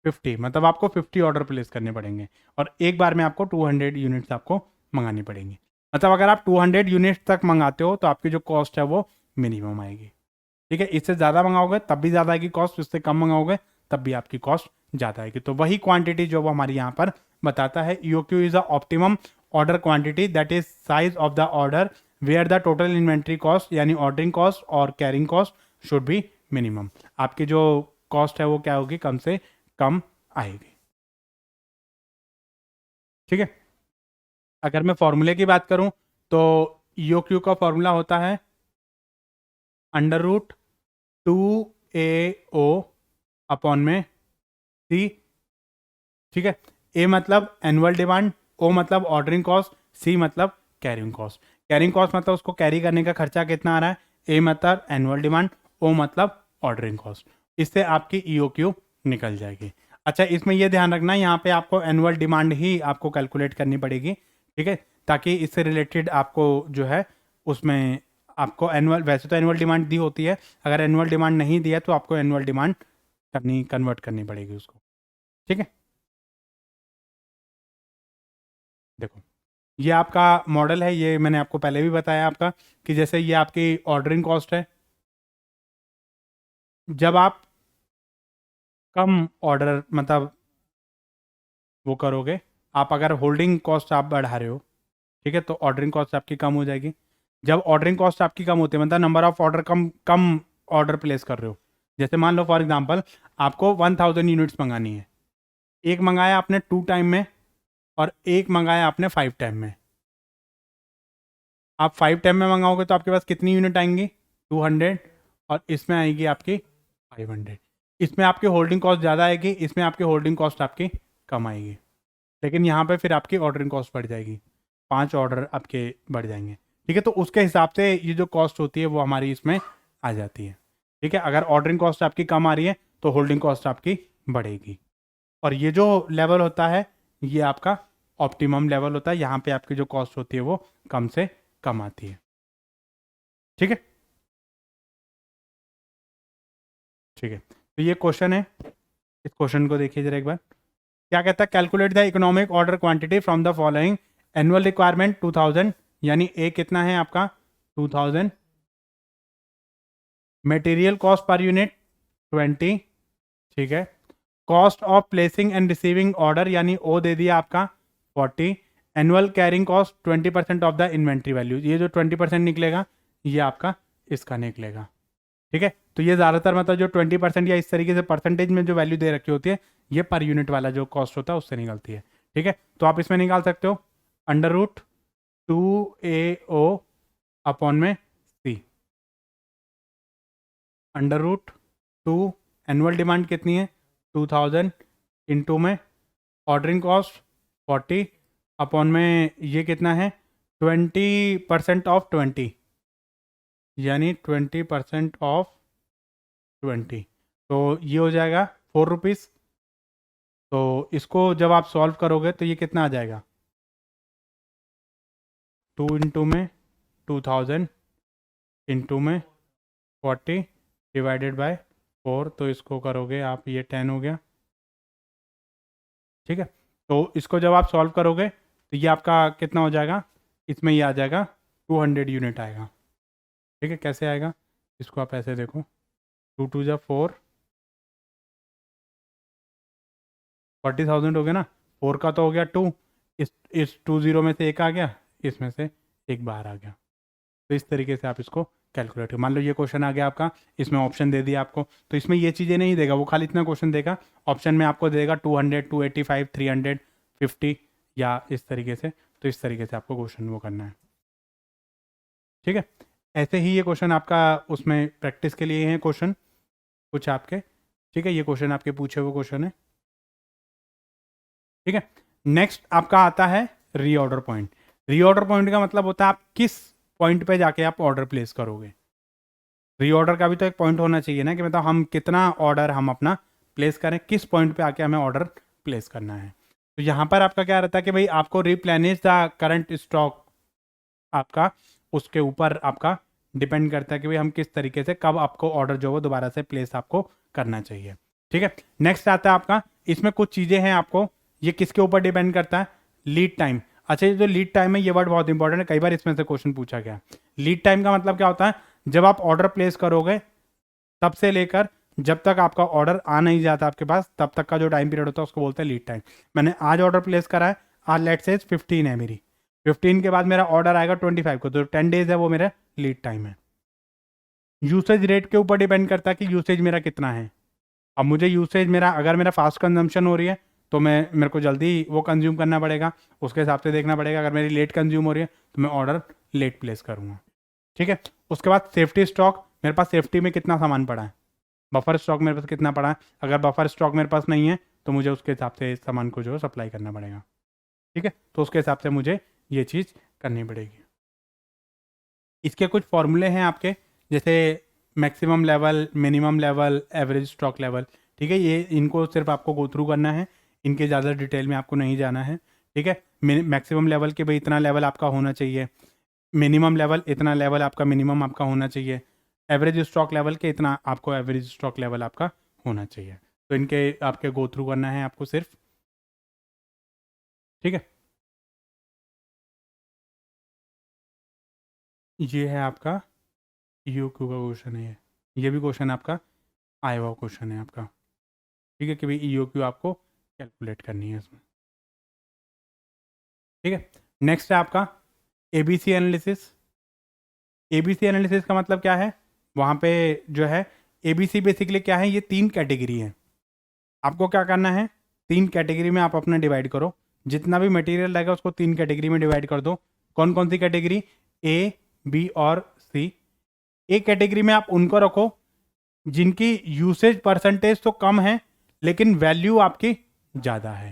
50, मतलब आपको 50 ऑर्डर प्लेस करने पड़ेंगे और एक बार में आपको 200 यूनिट्स आपको मंगानी पड़ेंगी। मतलब अगर आप 200 यूनिट्स तक मंगाते हो तो आपकी जो कॉस्ट है वो मिनिमम आएगी। ठीक है, इससे ज़्यादा मंगाओगे तब भी ज़्यादा आएगी कॉस्ट, इससे कम मंगाओगे तब भी आपकी कॉस्ट ज़्यादा आएगी। तो वही क्वांटिटी जो वो हमारे यहाँ पर बताता है, EOQ is a optimum order quantity that is size of the order where the total inventory cost यानी ऑर्डरिंग कॉस्ट और carrying cost should be minimum. आपकी जो कॉस्ट है वो क्या होगी, कम से कम आएगी। ठीक है, अगर मैं फॉर्मूले की बात करूं तो ईओक्यू का फॉर्मूला होता है √2AO अपॉन में सी। ठीक है, ए मतलब एनुअल डिमांड, ओ मतलब ऑर्डरिंग कॉस्ट, सी मतलब कैरिंग कॉस्ट। कैरिंग कॉस्ट मतलब उसको कैरी करने का खर्चा कितना आ रहा है, ए मतलब एनुअल डिमांड, ओ मतलब ऑर्डरिंग कॉस्ट। इससे आपकी ईओक्यू निकल जाएगी। अच्छा, इसमें यह ध्यान रखना यहाँ पे आपको एनुअल डिमांड ही आपको कैलकुलेट करनी पड़ेगी। ठीक है, ताकि इससे रिलेटेड आपको जो है उसमें आपको एनुअल, वैसे तो एनुअल डिमांड दी होती है, अगर एनुअल डिमांड नहीं दिया तो आपको एनुअल डिमांड कन्वर्ट करनी पड़ेगी उसको। ठीक है, देखो ये आपका मॉडल है, ये मैंने आपको पहले भी बताया आपका कि जैसे ये आपकी ऑर्डरिंग कॉस्ट है। जब आप कम ऑर्डर मतलब वो करोगे, आप अगर होल्डिंग कॉस्ट आप बढ़ा रहे हो, ठीक है, तो ऑर्डरिंग कॉस्ट आपकी कम हो जाएगी। जब ऑर्डरिंग कॉस्ट आपकी कम होती है मतलब number of order come come order place कर रहे हो, जैसे मान लो फॉर एग्जांपल आपको 1000 यूनिट्स मंगानी है, एक मंगाया आपने 2 टाइम में और एक मंगाया आपने 5 टाइम में। आप 5 टाइम में मंगाओगे तो आपके पास कितनी यूनिट आएंगी, 200, और इसमें आएगी आपकी 500। इसमें आपकी होल्डिंग कॉस्ट ज़्यादा आएगी, इसमें आपकी होल्डिंग कॉस्ट आपकी कम आएगी, लेकिन यहाँ पे फिर आपकी ऑर्डरिंग कॉस्ट बढ़ जाएगी, 5 ऑर्डर आपके बढ़ जाएंगे। ठीक है, तो उसके हिसाब से ये जो कॉस्ट होती है वो हमारी इसमें आ जाती है। ठीक है, अगर ऑर्डरिंग कॉस्ट आपकी कम आ रही है तो होल्डिंग कॉस्ट आपकी बढ़ेगी। और ये जो लेवल होता है ये आपका ऑप्टिमम लेवल होता है, यहाँ पे आपकी जो कॉस्ट होती है वो कम से कम आती है। ठीक है, ठीक है, तो ये क्वेश्चन है, इस क्वेश्चन को देखिए जरा एक बार। क्या कहता है, calculate the economic order quantity from the following. Annual requirement 2000, यानी ए कितना है आपका 2000। Material cost per unit 20। ठीक है, cost of placing and receiving order यानी ओ दे दिया आपका 40। Annual carrying cost 20% of the inventory value, ये जो 20% निकलेगा ये आपका इसका निकलेगा। ठीक है, तो ये ज़्यादातर मतलब जो 20% या इस तरीके से परसेंटेज में जो वैल्यू दे रखी होती है ये पर यूनिट वाला जो कॉस्ट होता है उससे निकलती है। ठीक है, तो आप इसमें निकाल सकते हो अंडर रूट 2AO अपॉन में C, under root 2, annual demand कितनी है 2000 इंटू में ऑर्डरिंग कॉस्ट 40 अपॉन में ये कितना है 20% ऑफ 20, यानी 20% ऑफ 20, तो ये हो जाएगा 4 रुपीज़। तो इसको जब आप सॉल्व करोगे तो ये कितना आ जाएगा 2 इंटू में 2000 इंटू में 40 डिवाइडेड बाय 4, तो इसको करोगे आप ये 10 हो गया। ठीक है, तो इसको जब आप सॉल्व करोगे तो ये आपका कितना हो जाएगा, इसमें ये आ जाएगा 200 यूनिट आएगा। ठीक है, कैसे आएगा, इसको आप ऐसे देखो 2 2 जा 4, 40,000 हो गया ना, 4 का तो हो गया 2, इस 20 में से एक आ गया, इसमें से एक बाहर आ गया। तो इस तरीके से आप इसको कैलकुलेट मान लो ये क्वेश्चन आ गया आपका, इसमें ऑप्शन दे दिया आपको, तो इसमें ये चीज़ें नहीं देगा, वो खाली इतना क्वेश्चन देगा, ऑप्शन में आपको देगा 200, 285, 350 या इस तरीके से। तो इस तरीके से आपको क्वेश्चन वो करना है। ठीक है, ऐसे ही ये क्वेश्चन आपका उसमें प्रैक्टिस के लिए हैं क्वेश्चन कुछ आपके। ठीक है, ये क्वेश्चन आपके पूछे हुए क्वेश्चन है। ठीक है, नेक्स्ट आपका आता है रीऑर्डर पॉइंट। रीऑर्डर पॉइंट का मतलब होता है आप किस पॉइंट पे जाके आप ऑर्डर प्लेस करोगे। रीऑर्डर का भी तो एक पॉइंट होना चाहिए ना, कि मतलब हम कितना ऑर्डर हम अपना प्लेस करें, किस पॉइंट पे आके हमें ऑर्डर प्लेस करना है। तो यहाँ पर आपका क्या रहता है कि भाई आपको रिप्लेनिश द करंट स्टॉक, आपका उसके ऊपर आपका डिपेंड करता है कि भाई हम किस तरीके से कब आपको ऑर्डर जो वो दोबारा से प्लेस आपको करना चाहिए। ठीक है, नेक्स्ट आता है आपका, इसमें कुछ चीज़ें हैं आपको, ये किसके ऊपर डिपेंड करता है, लीड टाइम। अच्छा, ये जो लीड टाइम है ये वर्ड बहुत इंपॉर्टेंट है, कई बार इसमें से क्वेश्चन पूछा गया। लीड टाइम का मतलब क्या होता है, जब आप ऑर्डर प्लेस करोगे तब से लेकर जब तक आपका ऑर्डर आ नहीं जाता आपके पास, तब तक का जो टाइम पीरियड होता है उसको बोलते हैं लीड टाइम। मैंने आज ऑर्डर प्लेस करा है, आज लेट से 15 है मेरी, 15 के बाद मेरा ऑर्डर आएगा 25 को, तो 10 डेज है वो मेरा लीड टाइम है। यूसेज रेट के ऊपर डिपेंड करता है कि यूसेज मेरा कितना है। अब मुझे यूसेज मेरा, अगर मेरा फास्ट कंजम्पशन हो रही है तो मेरे को जल्दी वो कंज्यूम करना पड़ेगा, उसके हिसाब से देखना पड़ेगा। अगर मेरी लेट कंज्यूम हो रही है तो मैं ऑर्डर लेट प्लेस करूँगा। ठीक है, उसके बाद सेफ्टी स्टॉक, मेरे पास सेफ्टी में कितना सामान पड़ा है, बफर स्टॉक मेरे पास कितना पड़ा है। अगर बफर स्टॉक मेरे पास नहीं है तो मुझे उसके हिसाब से सामान को जो सप्लाई करना पड़ेगा। ठीक है, तो उसके हिसाब से मुझे ये चीज़ करनी पड़ेगी। इसके कुछ फॉर्मूले हैं आपके, जैसे maximum level, minimum level, average stock level. ठीक है, ये इनको सिर्फ आपको गो थ्रू करना है, इनके ज़्यादा डिटेल में आपको नहीं जाना है। ठीक है, मैक्सिमम लेवल के भाई इतना लेवल आपका होना चाहिए, मिनिमम लेवल इतना लेवल आपका मिनिमम आपका होना चाहिए, एवरेज स्टॉक लेवल के इतना आपको एवरेज स्टॉक लेवल आपका होना चाहिए। तो इनके आपके गो थ्रू करना है आपको सिर्फ। ठीक है, ये है आपका ईओक्यू का क्वेश्चन है, ये भी क्वेश्चन आपका आया हुआ क्वेश्चन है आपका। ठीक है, कि भाई ईओक्यू आपको कैलकुलेट करनी है इसमें। ठीक है, नेक्स्ट है आपका एबीसी एनालिसिस। एबीसी एनालिसिस का मतलब क्या है, वहाँ पे जो है एबीसी बेसिकली क्या है, ये 3 कैटेगरी है। आपको क्या करना है, 3 कैटेगरी में आप अपना डिवाइड करो, जितना भी मटेरियल रहेगा उसको 3 कैटेगरी में डिवाइड कर दो। कौन कौन सी कैटेगरी, ए, बी और सी। ए कैटेगरी में आप उनको रखो जिनकी यूसेज परसेंटेज तो कम है लेकिन वैल्यू आपकी ज़्यादा है।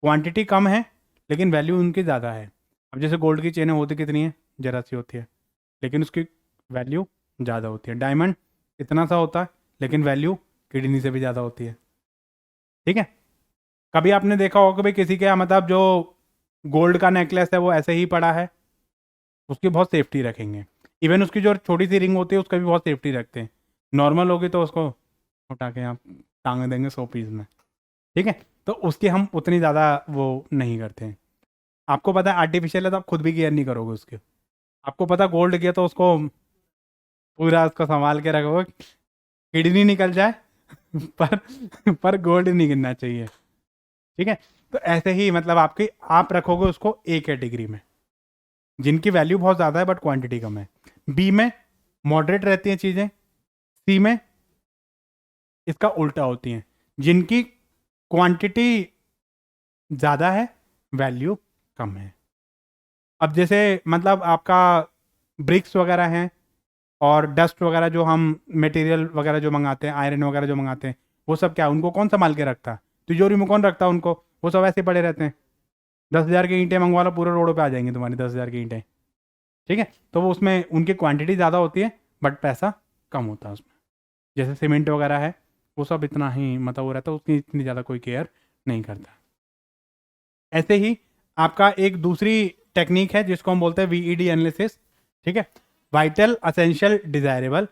क्वांटिटी कम है लेकिन वैल्यू उनकी ज़्यादा है। अब जैसे गोल्ड की चेनें होती कितनी है, जरा सी होती है, लेकिन उसकी वैल्यू ज़्यादा होती है। डायमंड इतना सा होता है लेकिन वैल्यू किडनी से भी ज़्यादा होती है। ठीक है। कभी आपने देखा होगा कि भाई किसी के मतलब जो गोल्ड का नेकलेस है वो ऐसे ही पड़ा है, उसकी बहुत सेफ्टी रखेंगे। इवन उसकी जो छोटी सी रिंग होती है उसका भी बहुत सेफ्टी रखते हैं। नॉर्मल होगी तो उसको उठा के आप टांग देंगे 100 पीस में। ठीक है। तो उसकी हम उतनी ज़्यादा वो नहीं करते हैं। आपको पता है आर्टिफिशियल है तो आप खुद भी केयर नहीं करोगे उसके। आपको पता गोल्ड किया तो उसको पूरा उसको संभाल के रखोगे, किडनी निकल जाए पर गोल्ड नहीं गिरना चाहिए। ठीक है। तो ऐसे ही मतलब आपकी आप रखोगे उसको ए कैटेगरी में, जिनकी वैल्यू बहुत ज़्यादा है बट क्वांटिटी कम है। बी में मॉडरेट रहती हैं चीज़ें। सी में इसका उल्टा होती हैं, जिनकी क्वांटिटी ज़्यादा है वैल्यू कम है। अब जैसे मतलब आपका ब्रिक्स वगैरह हैं और डस्ट वगैरह जो हम मटेरियल वगैरह जो मंगाते हैं, आयरन वगैरह जो मंगाते हैं, वो सब क्या उनको कौन संभाल के रखता है? तिजोरी में कौन रखता है उनको? वो सब ऐसे पड़े रहते हैं। 10,000 की ईंटें मंगवा लो, पूरे रोडों पे आ जाएंगी तुम्हारी 10,000 की ईंटें। ठीक है। तो वो उसमें उनकी क्वांटिटी ज़्यादा होती है बट पैसा कम होता है उसमें। जैसे सीमेंट वगैरह है, वो सब इतना ही मतलब वो रहता है, उसकी इतनी ज़्यादा कोई केयर नहीं करता। ऐसे ही आपका एक दूसरी टेक्निक है जिसको हम बोलते हैं वीईडी एनालिसिस। ठीक है। Vital, essential, desirable.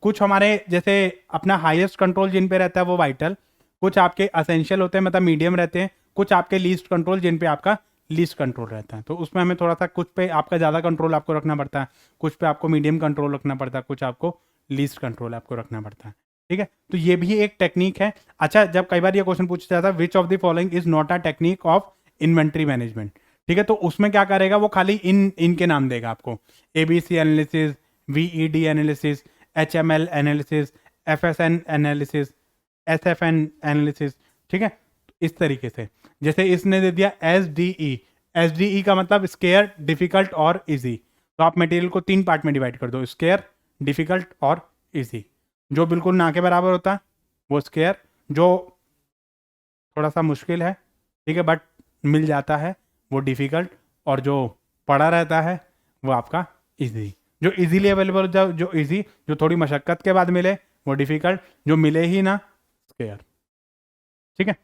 कुछ हमारे जैसे अपना हाईएस्ट कंट्रोल जिन पे रहता है वो वाइटल, कुछ आपके असेंशियल होते हैं मतलब मीडियम रहते हैं, कुछ आपके लीस्ट कंट्रोल जिन पे आपका लीस्ट कंट्रोल रहता है। तो उसमें हमें थोड़ा सा कुछ पे आपका ज़्यादा कंट्रोल आपको रखना पड़ता है, कुछ पे आपको मीडियम कंट्रोल रखना पड़ता है, कुछ आपको लीस्ट कंट्रोल आपको रखना पड़ता है। ठीक है। तो ये भी एक टेक्निक है। अच्छा, जब कई बार ये क्वेश्चन पूछा जाता है which of the following is not a technique of inventory management. ठीक है। तो उसमें क्या करेगा वो खाली इनके नाम देगा आपको। ABC analysis, VED analysis, HML analysis, FSN analysis, SFN analysis. ठीक है। इस तरीके से जैसे इसने दे दिया एसडीई। एसडीई का मतलब स्केयर, डिफिकल्ट और इजी। तो आप मटेरियल को 3 पार्ट में डिवाइड कर दो, स्केयर, डिफिकल्ट और इजी। जो बिल्कुल ना के बराबर होता है वो स्केयर, जो थोड़ा सा मुश्किल है ठीक है बट मिल जाता है वो डिफिकल्ट, और जो पड़ा रहता है वो आपका इजी। जो इजीली अवेलेबल, जो इजी, जो थोड़ी मशक्क़त के बाद मिले वो डिफिकल्ट, जो मिले ही ना स्केयर। ठीक है।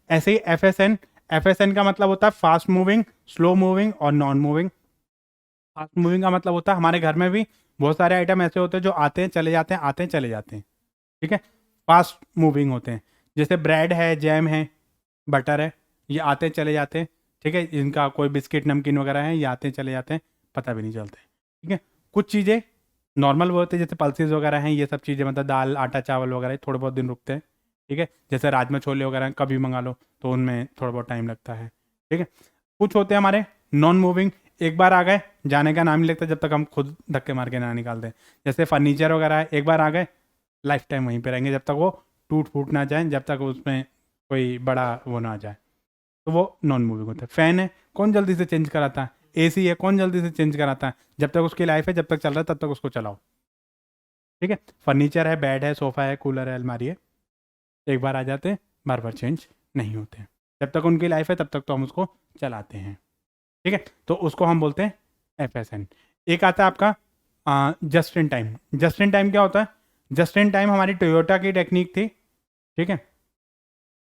ऐसे ही एफएसएन। एफएसएन का मतलब होता है फास्ट मूविंग, स्लो मूविंग और नॉन मूविंग। फास्ट मूविंग का मतलब होता है हमारे घर में भी बहुत सारे आइटम ऐसे होते हैं जो आते हैं चले जाते हैं, आते हैं चले जाते हैं। ठीक है। फास्ट मूविंग होते हैं, जैसे ब्रेड है, जैम है, बटर है, ये आते हैं चले जाते हैं। ठीक है। इनका कोई बिस्किट नमकीन वगैरह है, ये आते हैं चले जाते हैं, पता भी नहीं चलते। ठीक है। कुछ चीज़ें नॉर्मल वो होते हैं, जैसे पल्सेस वगैरह हैं, ये सब चीज़ें मतलब दाल, आटा, चावल वगैरह थोड़े बहुत दिन रुकते हैं। ठीक है। जैसे राजमा छोले वगैरह कभी मंगा लो तो उनमें थोड़ा बहुत टाइम लगता है। ठीक है। कुछ होते हैं हमारे नॉन मूविंग, एक बार आ गए जाने का नाम नहीं लगता जब तक हम खुद धक्के मार के ना निकाल दें। जैसे फर्नीचर वगैरह है, एक बार आ गए लाइफ टाइम वहीं पे रहेंगे जब तक वो टूट फूट ना जाए, जब तक उसमें कोई बड़ा वो ना आ जाए, तो वो नॉन मूविंग होता है। फैन है, कौन जल्दी से चेंज कराता है? एसी है, कौन जल्दी से चेंज कराता है? जब तक उसकी लाइफ है, जब तक चल रहा है तब तक उसको चलाओ। ठीक है। फर्नीचर है, बेड है, सोफा है, कूलर है, अलमारी है, एक बार आ जाते हैं, बार बार चेंज नहीं होते हैं। जब तक उनकी लाइफ है तब तक तो हम उसको चलाते हैं। ठीक है। तो उसको हम बोलते हैं एफएसएन। एक आता है आपका just in time. Just in time क्या होता है? जस्ट इन टाइम हमारी टोयोटा की टेक्निक थी। ठीक है।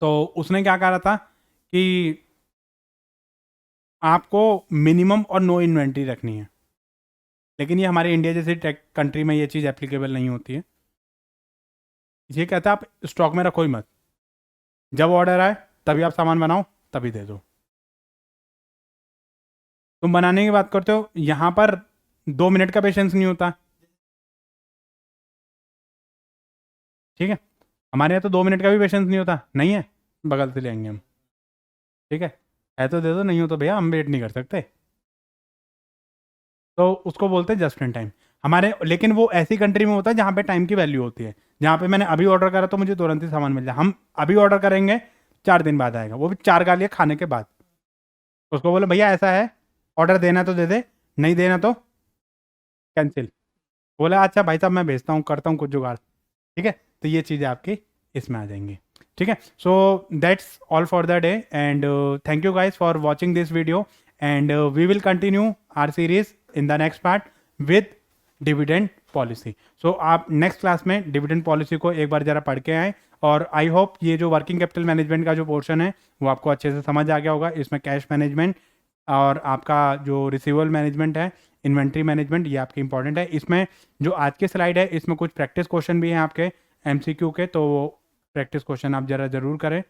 तो उसने क्या कहा था कि आपको मिनिमम और नो इन्वेंट्री रखनी है, लेकिन ये हमारे इंडिया जैसी टेक कंट्री में ये चीज़ एप्लीकेबल नहीं होती है। ये कहता है आप स्टॉक में रखो ही मत, जब ऑर्डर आए तभी आप सामान बनाओ, तभी दे दो। तुम बनाने की बात करते हो, यहाँ पर 2 मिनट का पेशेंस नहीं होता। ठीक है। हमारे यहाँ तो 2 मिनट का भी पेशेंस नहीं होता, नहीं है बगल से ले आएंगे हम। ठीक है तो दे दो, नहीं हो तो भैया हम वेट नहीं कर सकते। तो उसको बोलते हैं जस्ट इन टाइम हमारे। लेकिन वो ऐसी कंट्री में होता है जहाँ पे टाइम की वैल्यू होती है, जहाँ पे मैंने अभी ऑर्डर करा तो मुझे तुरंत ही सामान मिल जाए। हम अभी ऑर्डर करेंगे, 4 दिन बाद आएगा, वो भी 4 गालियाँ खाने के बाद। उसको बोले भैया ऐसा है, ऑर्डर देना तो दे दे, नहीं देना तो कैंसिल। बोला अच्छा भाई साहब मैं भेजता हूँ, करता हूँ कुछ जुगाड़। ठीक है, तो ये चीज़ें आपकी इसमें आ जाएंगी। ठीक है, so that's all for the day and thank you guys for watching this video and we will continue our series in the next part with dividend policy. So आप नेक्स्ट क्लास में डिविडेंड पॉलिसी को एक बार जरा पढ़ के आएँ और I hope ये जो वर्किंग कैपिटल मैनेजमेंट का जो पोर्शन है वो आपको अच्छे से समझ आ गया होगा। इसमें कैश मैनेजमेंट और आपका जो रिसीवेबल मैनेजमेंट है, इन्वेंट्री मैनेजमेंट, ये आपके इंपॉर्टेंट है। इसमें जो आज के स्लाइड है इसमें कुछ प्रैक्टिस क्वेश्चन भी हैं आपके एमसीक्यू के, तो वो प्रैक्टिस क्वेश्चन आप जरा ज़रूर करें,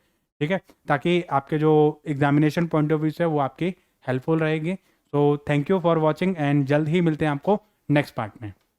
ठीक है, ताकि आपके जो एग्जामिनेशन पॉइंट ऑफ व्यू से वो आपकी हेल्पफुल रहेगी। So thank you for watching and जल्द ही मिलते हैं आपको नेक्स्ट पार्ट में।